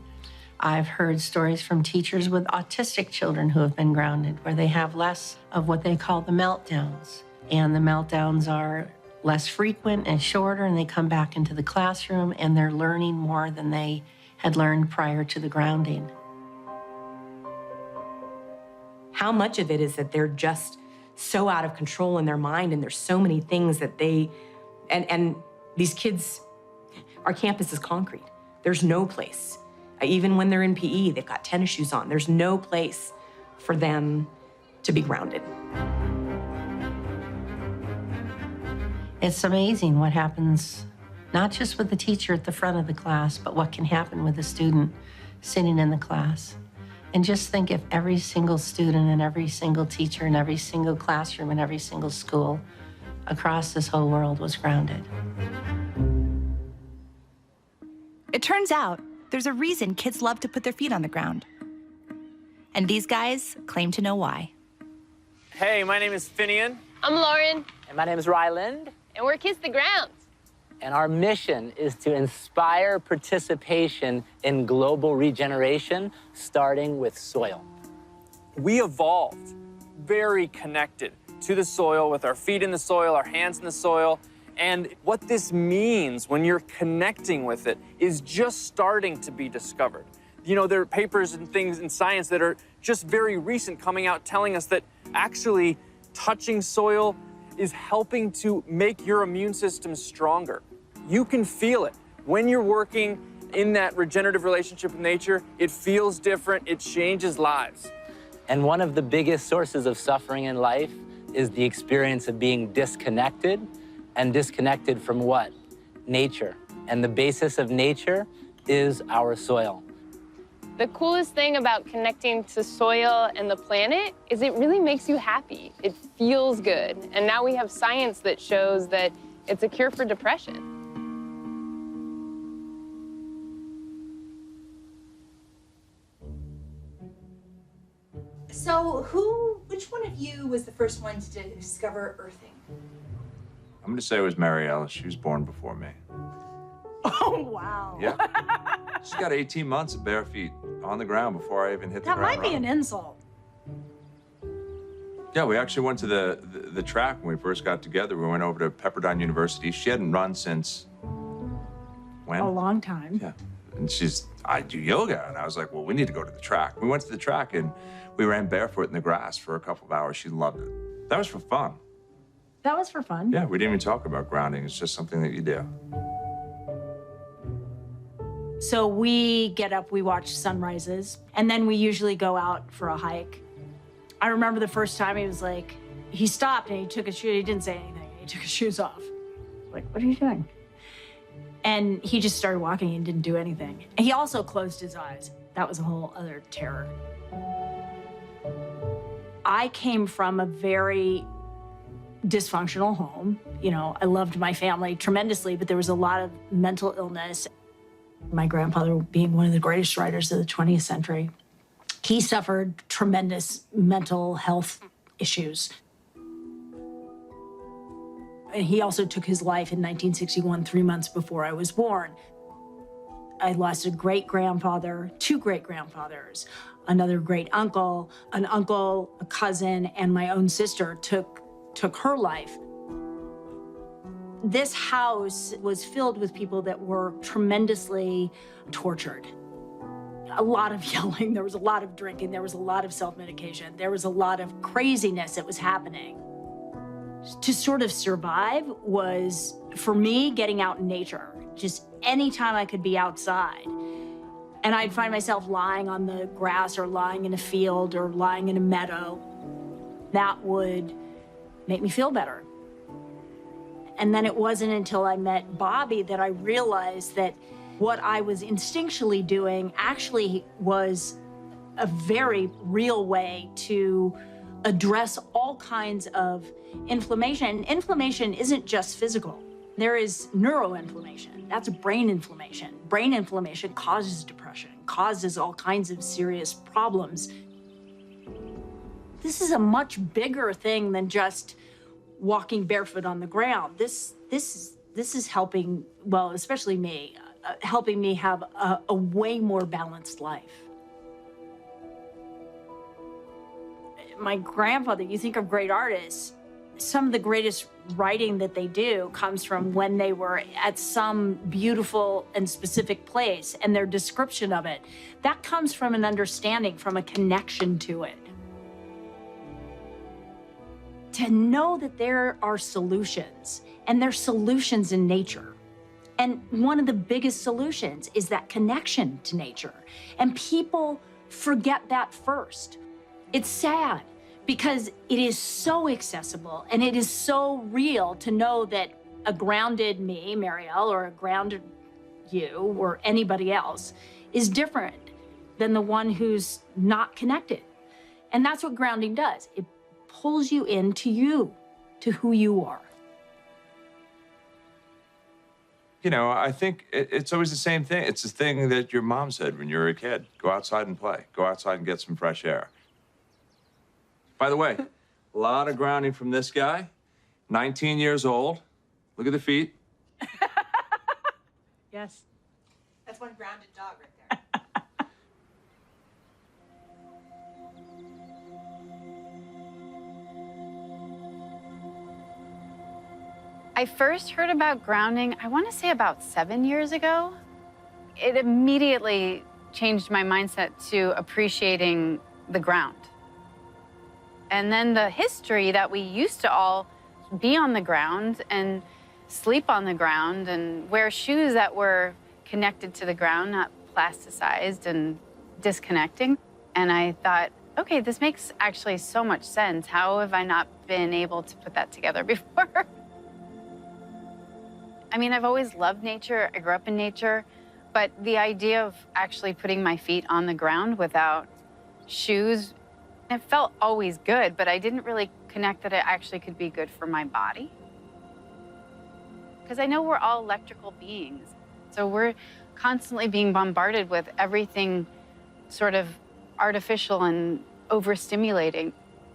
S13: I've heard stories from teachers with autistic children who have been grounded, where they have less of what they call the meltdowns. And the meltdowns are less frequent and shorter, and they come back into the classroom and they're learning more than they had learned prior to the grounding.
S11: How much of it is that they're just so out of control in their mind, and there's so many things that they, and these kids, our campus is concrete. There's no place. Even when they're in PE, they've got tennis shoes on. There's no place for them to be grounded.
S13: It's amazing what happens, not just with the teacher at the front of the class, but what can happen with the student sitting in the class. And just think if every single student and every single teacher and every single classroom and every single school across this whole world was grounded.
S1: It turns out there's a reason kids love to put their feet on the ground. And these guys claim to know why.
S14: Hey, my name is Finian.
S18: I'm Lauren.
S19: And my name is Ryland.
S18: And we're Kiss the Grounds.
S19: And our mission is to inspire participation in global regeneration, starting with soil.
S14: We evolved very connected to the soil, with our feet in the soil, our hands in the soil. And what this means when you're connecting with it is just starting to be discovered. You know, there are papers and things in science that are just very recent coming out telling us that actually touching soil is helping to make your immune system stronger. You can feel it. When you're working in that regenerative relationship with nature, it feels different, it changes lives.
S19: And one of the biggest sources of suffering in life is the experience of being disconnected, and disconnected from what? Nature. And the basis of nature is our soil.
S18: The coolest thing about connecting to soil and the planet is it really makes you happy. It feels good. And now we have science that shows that it's a cure for depression.
S22: So which one of you was the first one to discover earthing?
S23: I'm gonna say it was Mariella. She was born before me.
S22: Oh, wow.
S23: Yeah. She's got 18 months of bare feet on the ground before I even hit the
S22: That
S23: ground
S22: might be an
S23: running.
S22: insult.
S23: Yeah, we actually went to the track when we first got together. We went over to Pepperdine University. She hadn't run since when?
S22: A long time.
S23: Yeah. And I do yoga. And I was like, well, we need to go to the track. We went to the track and we ran barefoot in the grass for a couple of hours. She loved it. That was for fun.
S22: That was for fun.
S23: Yeah, we didn't even talk about grounding. It's just something that you do.
S22: So we get up, we watch sunrises, and then we usually go out for a hike. I remember the first time he stopped and he took his shoes, he didn't say anything, he took his shoes off. Like, what are you doing? And he just started walking and didn't do anything. And he also closed his eyes. That was a whole other terror. I came from a very dysfunctional home. You know, I loved my family tremendously, but there was a lot of mental illness. My grandfather being one of the greatest writers of the 20th century, he suffered tremendous mental health issues. And he also took his life in 1961, 3 months before I was born. I lost a great-grandfather, 2 great-grandfathers, another great-uncle, an uncle, a cousin, and my own sister took her life. This house was filled with people that were tremendously tortured. A lot of yelling, there was a lot of drinking, there was a lot of self-medication, there was a lot of craziness that was happening. To sort of survive was, for me, getting out in nature. Just anytime I could be outside. And I'd find myself lying on the grass or lying in a field or lying in a meadow. That would make me feel better. And then it wasn't until I met Bobby that I realized that what I was instinctually doing actually was a very real way to address all kinds of inflammation. Inflammation isn't just physical. There is neuroinflammation. That's brain inflammation. Brain inflammation causes depression, causes all kinds of serious problems. This is a much bigger thing than just walking barefoot on the ground. This is helping, well, especially me, helping me have a way more balanced life. My grandfather, you think of great artists, some of the greatest writing that they do comes from when they were at some beautiful and specific place, and their description of it, that comes from an understanding, from a connection to it. To know that there are solutions, and there's solutions in nature. And one of the biggest solutions is that connection to nature. And people forget that first. It's sad because it is so accessible and it is so real to know that a grounded me, Marielle, or a grounded you, or anybody else, is different than the one who's not connected. And that's what grounding does. It pulls you into you, to who you are.
S23: You know, I think it's always the same thing. It's the thing that your mom said when you were a kid. Go outside and play. Go outside and get some fresh air. By the way, a lot of grounding from this guy. 19 years old. Look at the feet.
S22: Yes.
S11: That's one grounded dog right there.
S2: I first heard about grounding, I want to say about 7 years ago. It immediately changed my mindset to appreciating the ground. And then the history that we used to all be on the ground and sleep on the ground and wear shoes that were connected to the ground, not plasticized and disconnecting. And I thought, okay, this makes actually so much sense. How have I not been able to put that together before? I mean, I've always loved nature. I grew up in nature. But the idea of actually putting my feet on the ground without shoes, it felt always good, but I didn't really connect that it actually could be good for my body. Because I know we're all electrical beings. So we're constantly being bombarded with everything sort of artificial and overstimulating.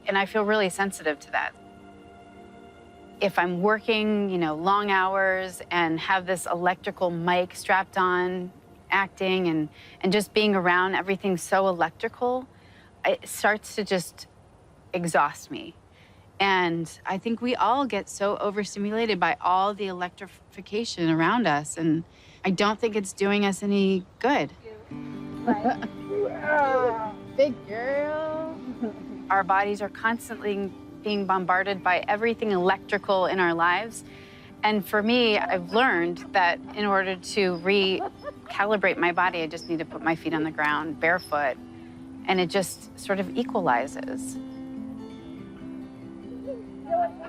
S2: And I feel really sensitive to that. If I'm working, you know, long hours and have this electrical mic strapped on, acting and just being around everything so electrical, it starts to just exhaust me. And I think we all get so overstimulated by all the electrification around us, and I don't think it's doing us any good. Big girl. Our bodies are constantly being bombarded by everything electrical in our lives. And for me, I've learned that in order to recalibrate my body, I just need to put my feet on the ground barefoot, and it just sort of equalizes.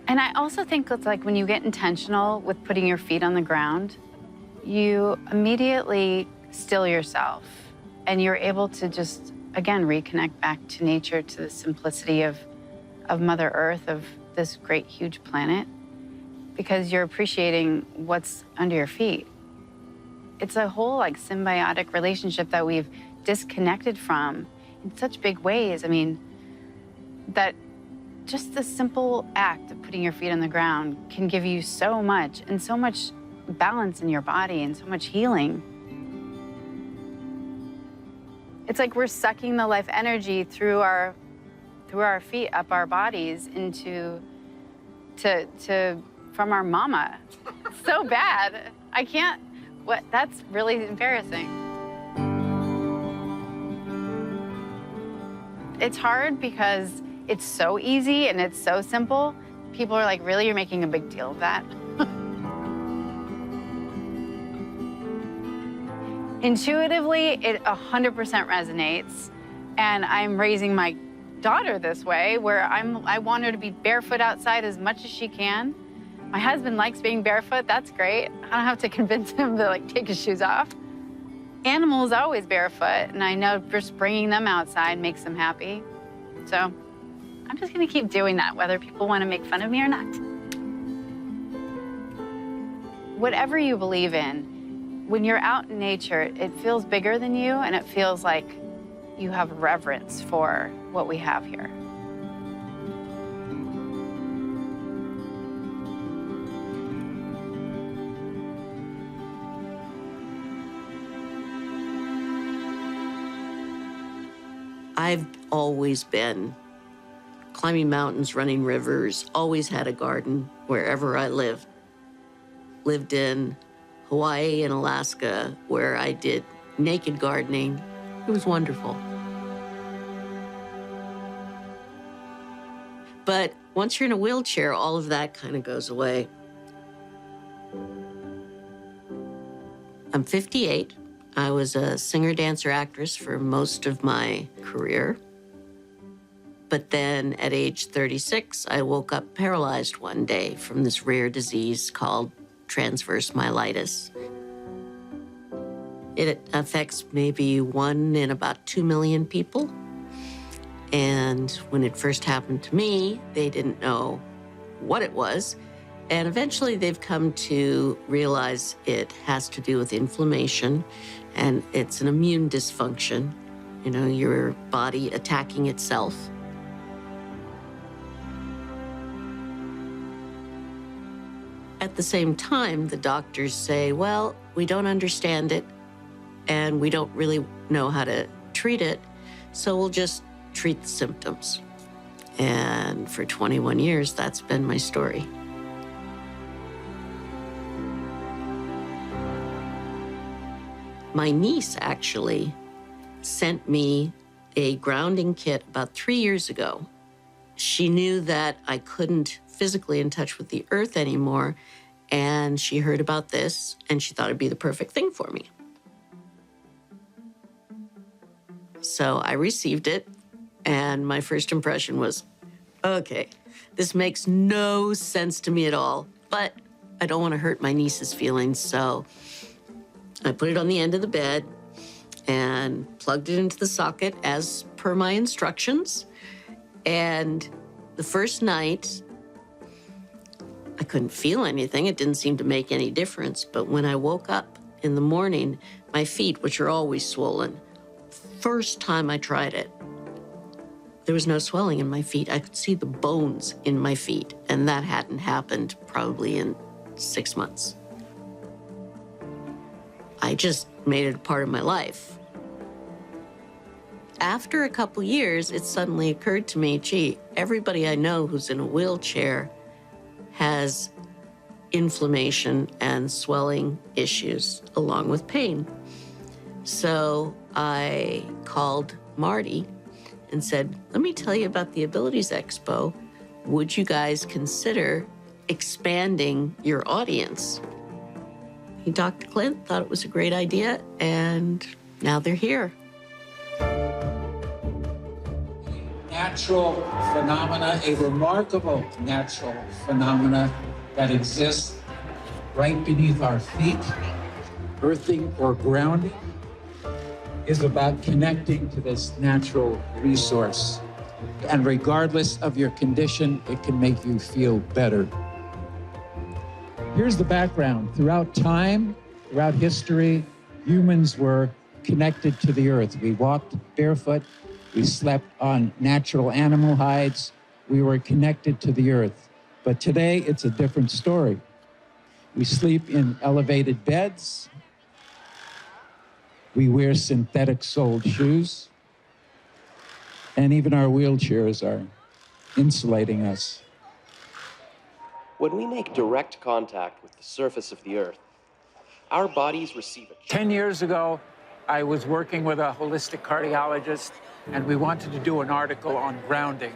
S2: And I also think it's like when you get intentional with putting your feet on the ground, you immediately still yourself, and you're able to just, again, reconnect back to nature, to the simplicity of Mother Earth, of this great, huge planet, because you're appreciating what's under your feet. It's a whole, like, symbiotic relationship that we've disconnected from in such big ways. I mean, that just the simple act of putting your feet on the ground can give you so much, and so much balance in your body, and so much healing. It's like we're sucking the life energy through our feet, up our bodies, into from our mama. So bad. I can't, that's really embarrassing. It's hard because it's so easy and it's so simple. People are like, really, you're making a big deal of that? Intuitively, it 100% resonates. And I'm raising my daughter this way, where I want her to be barefoot outside as much as she can. My husband likes being barefoot. That's great. I don't have to convince him to, like, take his shoes off. Animals are always barefoot, and I know just bringing them outside makes them happy. So I'm just gonna keep doing that, whether people want to make fun of me or not. Whatever you believe in, when you're out in nature, it feels bigger than you, and it feels like you have reverence for what we have here.
S4: I've always been climbing mountains, running rivers, always had a garden wherever I lived. Lived in Hawaii and Alaska, where I did naked gardening. It was wonderful. But once you're in a wheelchair, all of that kind of goes away. I'm 58. I was a singer, dancer, actress for most of my career. But then at age 36, I woke up paralyzed one day from this rare disease called transverse myelitis. It affects maybe 1 in about 2 million people. And when it first happened to me, they didn't know what it was. And eventually they've come to realize it has to do with inflammation and it's an immune dysfunction, you know, your body attacking itself. At the same time, the doctors say, well, we don't understand it and we don't really know how to treat it, so we'll just treat the symptoms. And for 21 years, that's been my story. My niece actually sent me a grounding kit about 3 years ago. She knew that I couldn't physically in touch with the earth anymore, and she heard about this, and she thought it'd be the perfect thing for me. So I received it, and my first impression was, okay, this makes no sense to me at all, but I don't want to hurt my niece's feelings, so I put it on the end of the bed and plugged it into the socket as per my instructions. And the first night, I couldn't feel anything. It didn't seem to make any difference. But when I woke up in the morning, my feet, which are always swollen, first time I tried it, there was no swelling in my feet. I could see the bones in my feet, and that hadn't happened probably in 6 months. I just made it a part of my life. After a couple years, it suddenly occurred to me, gee, everybody I know who's in a wheelchair has inflammation and swelling issues along with pain. So I called Marty and said, let me tell you about the Abilities Expo. Would you guys consider expanding your audience? He talked to Clint, thought it was a great idea, and now they're here.
S3: Natural phenomena, a remarkable natural phenomena that exists right beneath our feet. Earthing or grounding is about connecting to this natural resource. And regardless of your condition, it can make you feel better. Here's the background. Throughout time, throughout history, humans were connected to the earth. We walked barefoot. We slept on natural animal hides. We were connected to the earth. But today, it's a different story. We sleep in elevated beds. We wear synthetic-soled shoes. And even our wheelchairs are insulating us.
S6: When we make direct contact with the surface of the earth, our bodies receive a
S3: 10 years ago, I was working with a holistic cardiologist, and we wanted to do an article on grounding.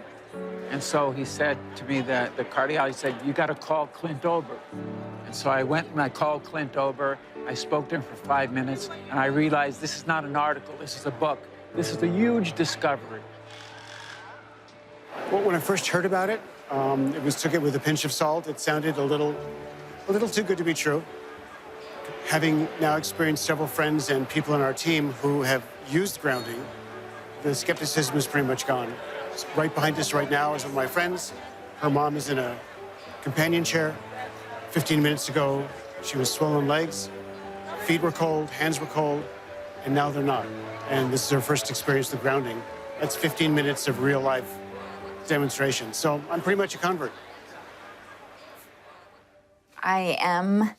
S3: And so he said to me, that the cardiologist said, you got to call Clint Ober. And so I went and I called Clint Ober. I spoke to him for 5 minutes, and I realized this is not an article, this is a book. This is a huge discovery.
S21: Well, when I first heard about it, took it with a pinch of salt. It sounded a little too good to be true. Having now experienced several friends and people on our team who have used grounding, the skepticism is pretty much gone. Right behind us right now is one of my friends. Her mom is in a companion chair. 15 minutes ago, she was swollen legs. Feet were cold, hands were cold, and now they're not. And this is her first experience with grounding. That's 15 minutes of real life demonstration. So I'm pretty much a convert.
S24: I am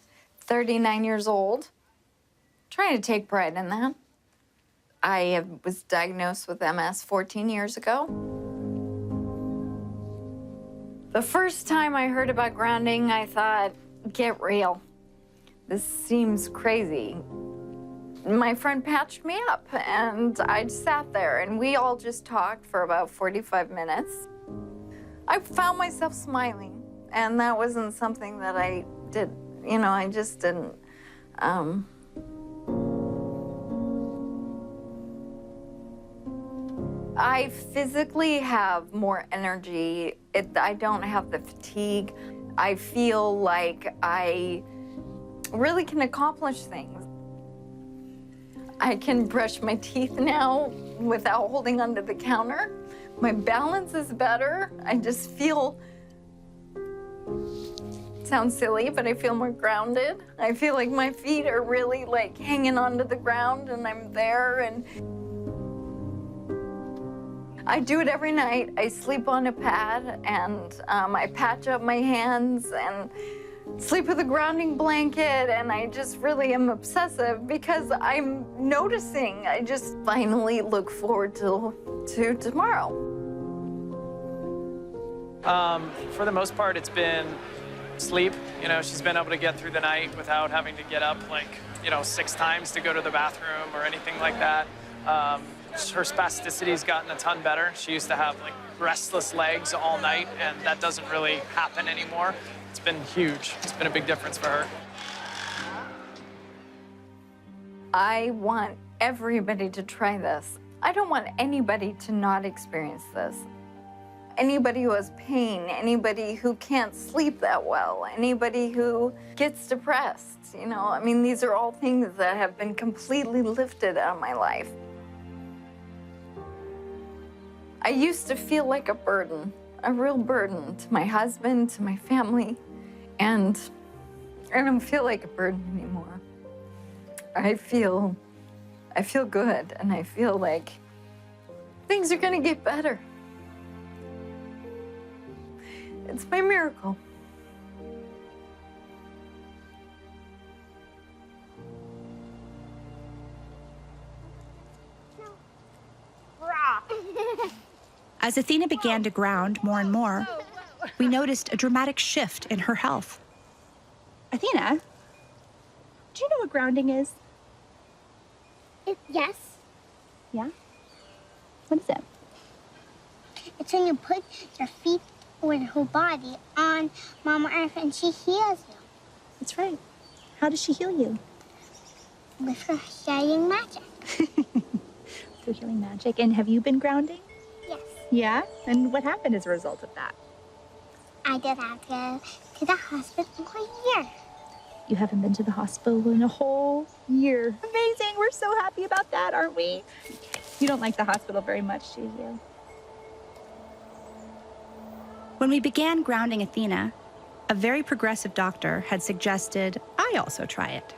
S24: 39 years old, trying to take pride in that. I was diagnosed with MS 14 years ago. The first time I heard about grounding, I thought, get real. This seems crazy. My friend patched me up, and I sat there, and we all just talked for about 45 minutes. I found myself smiling, and that wasn't something that I did. You know, I just didn't. I physically have more energy. I don't have the fatigue. I feel like I really can accomplish things. I can brush my teeth now without holding onto the counter. My balance is better. I just feel sound silly, but I feel more grounded. I feel like my feet are really like hanging onto the ground and I'm there, and I do it every night. I sleep on a pad and I patch up my hands and sleep with a grounding blanket, and I just really am obsessive because I'm noticing. I just finally look forward to tomorrow.
S7: For the most part, it's been sleep. You know, she's been able to get through the night without having to get up like, 6 times to go to the bathroom or anything like that. Her spasticity's gotten a ton better. She used to have like restless legs all night, and that doesn't really happen anymore. It's been huge. It's been a big difference for her.
S24: I want everybody to try this. I don't want anybody to not experience this. Anybody who has pain, anybody who can't sleep that well, anybody who gets depressed, I mean, these are all things that have been completely lifted out of my life. I used to feel like a burden, a real burden to my husband, to my family, and I don't feel like a burden anymore. I feel good, and I feel like things are gonna get better. It's my miracle.
S1: As Athena began to ground more and more, we noticed a dramatic shift in her health.
S8: Athena, do you know what grounding is?
S9: Yes.
S8: Yeah? What is it?
S9: It's when you put your feet or your whole body on Mama Earth and she heals you.
S8: That's right. How does she heal you?
S9: With her healing magic.
S8: Through healing magic. And have you been grounding?
S9: Yes.
S8: Yeah? And what happened as a result of that?
S9: I did have to go to the hospital for a year.
S8: You haven't been to the hospital in a whole year. Amazing. We're so happy about that, aren't we? You don't like the hospital very much, do you?
S1: When we began grounding Athena, a very progressive doctor had suggested I also try it.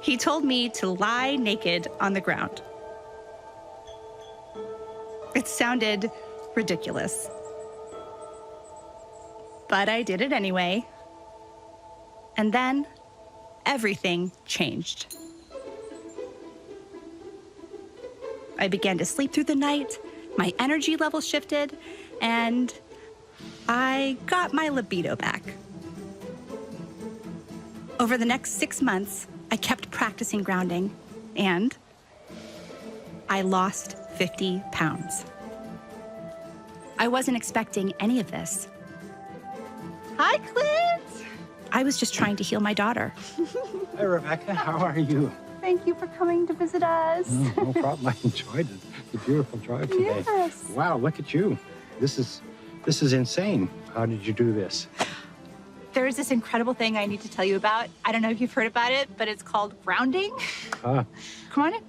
S1: He told me to lie naked on the ground. It sounded ridiculous, but I did it anyway. And then everything changed. I began to sleep through the night, my energy level shifted, and I got my libido back. Over the next 6 months, I kept practicing grounding, and I lost 50 pounds. I wasn't expecting any of this.
S8: Hi, Clint.
S1: I was just trying to heal my daughter.
S17: Hi, Rebecca. How are you?
S8: Thank you for coming to visit us.
S17: No problem. I enjoyed it. The beautiful drive today.
S8: Yes.
S17: Wow, look at you. This is insane. How did you do this?
S8: There's this incredible thing I need to tell you about. I don't know if you've heard about it, but it's called grounding.
S17: Ah,
S8: Come on in.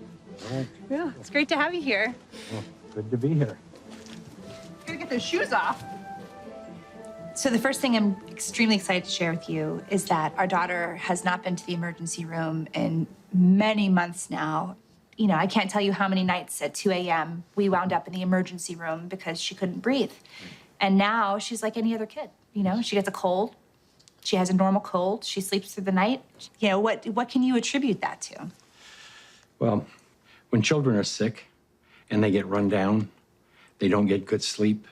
S17: all right.
S8: Yeah, it's great to have you here.
S17: Well, good to be here.
S8: Gotta get those shoes off. So the first thing I'm extremely excited to share with you is that our daughter has not been to the emergency room in many months now. I can't tell you how many nights at 2 a.m. we wound up in the emergency room because she couldn't breathe. And now she's like any other kid. She gets a cold. She has a normal cold. She sleeps through the night. What can you attribute that to?
S17: Well, when children are sick and they get run down, they don't get good sleep,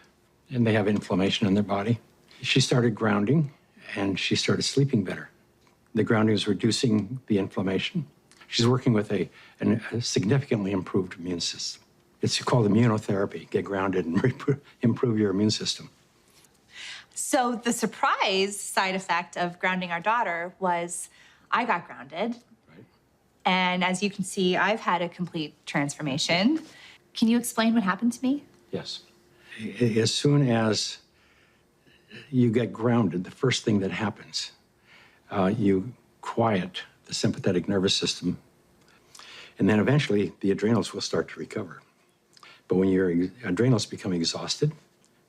S17: and they have inflammation in their body. She started grounding, and she started sleeping better. The grounding is reducing the inflammation. She's working with a significantly improved immune system. It's called immunotherapy. Get grounded and improve your immune system.
S8: So the surprise side effect of grounding our daughter was I got grounded.
S17: Right.
S8: And as you can see, I've had a complete transformation. Can you explain what happened to me?
S17: Yes. As soon as you get grounded, the first thing that happens, you quiet the sympathetic nervous system, and then eventually the adrenals will start to recover. But when your adrenals become exhausted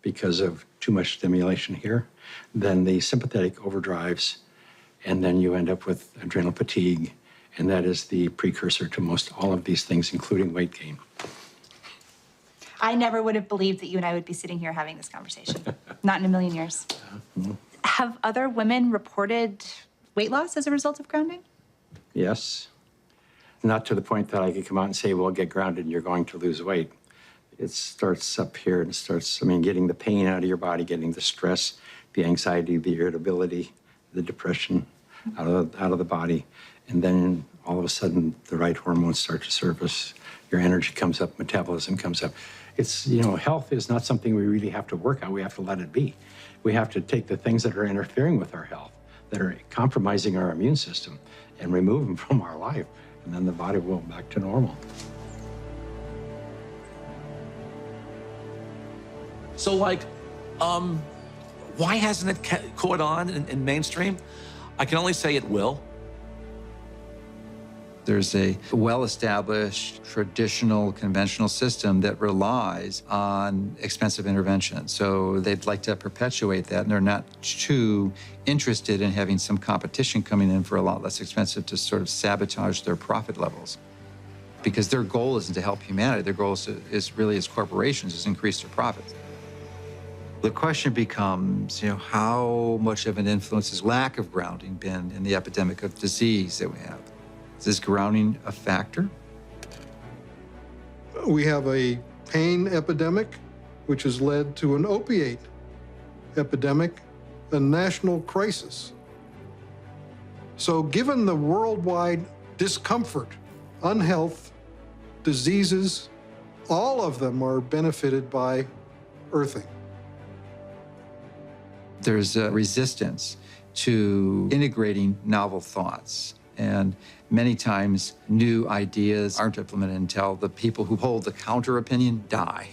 S17: because of too much stimulation here, then the sympathetic overdrives, and then you end up with adrenal fatigue, and that is the precursor to most all of these things, including weight gain.
S8: I never would have believed that you and I would be sitting here having this conversation. Not in a million years. Have other women reported weight loss as a result of grounding?
S17: Yes. Not to the point that I could come out and say, well, get grounded and you're going to lose weight. It starts up here and starts, getting the pain out of your body, getting the stress, the anxiety, the irritability, the depression out of the body. And then all of a sudden, the right hormones start to surface. Your energy comes up, metabolism comes up. It's, health is not something we really have to work on. We have to let it be. We have to take the things that are interfering with our health, that are compromising our immune system, and remove them from our life. And then the body will go back to normal.
S15: So, why hasn't it caught on in mainstream? I can only say it will.
S5: There's a well-established, traditional, conventional system that relies on expensive intervention. So they'd like to perpetuate that, and they're not too interested in having some competition coming in for a lot less expensive to sort of sabotage their profit levels. Because their goal isn't to help humanity. Their goal is really, as corporations, is increase their profits. The question becomes, how much of an influence has lack of grounding been in the epidemic of disease that we have? Is grounding a factor?
S10: We have a pain epidemic, which has led to an opiate epidemic, a national crisis. So given the worldwide discomfort, unhealth, diseases, all of them are benefited by earthing.
S5: There's a resistance to integrating novel thoughts. And many times, new ideas aren't implemented until the people who hold the counter opinion die.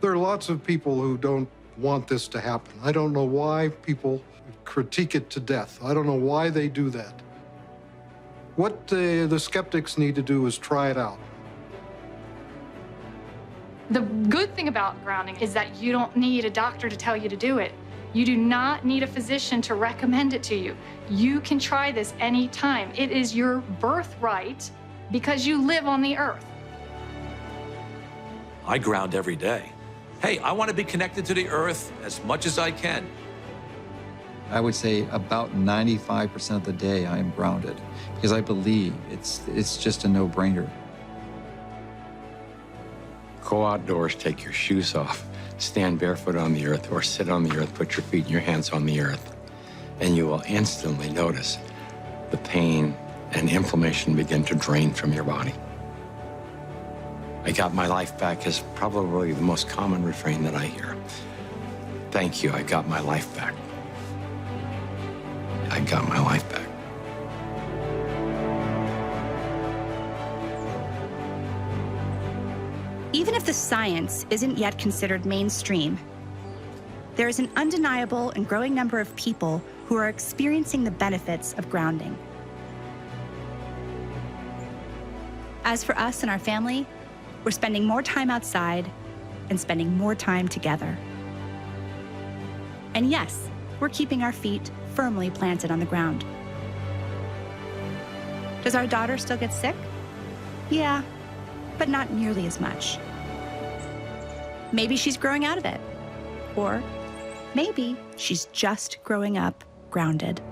S10: There are lots of people who don't want this to happen. I don't know why people critique it to death. I don't know why they do that. What the skeptics need to do is try it out.
S16: The good thing about grounding is that you don't need a doctor to tell you to do it. You do not need a physician to recommend it to you. You can try this anytime. It is your birthright because you live on the earth.
S15: I ground every day. Hey, I want to be connected to the earth as much as I can.
S5: I would say about 95% of the day I am grounded because I believe it's just a no-brainer.
S17: Go outdoors, take your shoes off, stand barefoot on the earth, or sit on the earth, put your feet and your hands on the earth, and you will instantly notice the pain and inflammation begin to drain from your body. I got my life back is probably the most common refrain that I hear. Thank you, I got my life back. I got my life back.
S1: Even if the science isn't yet considered mainstream, there is an undeniable and growing number of people who are experiencing the benefits of grounding. As for us and our family, we're spending more time outside and spending more time together. And yes, we're keeping our feet firmly planted on the ground. Does our daughter still get sick? Yeah, but not nearly as much. Maybe she's growing out of it. Or maybe she's just growing up grounded.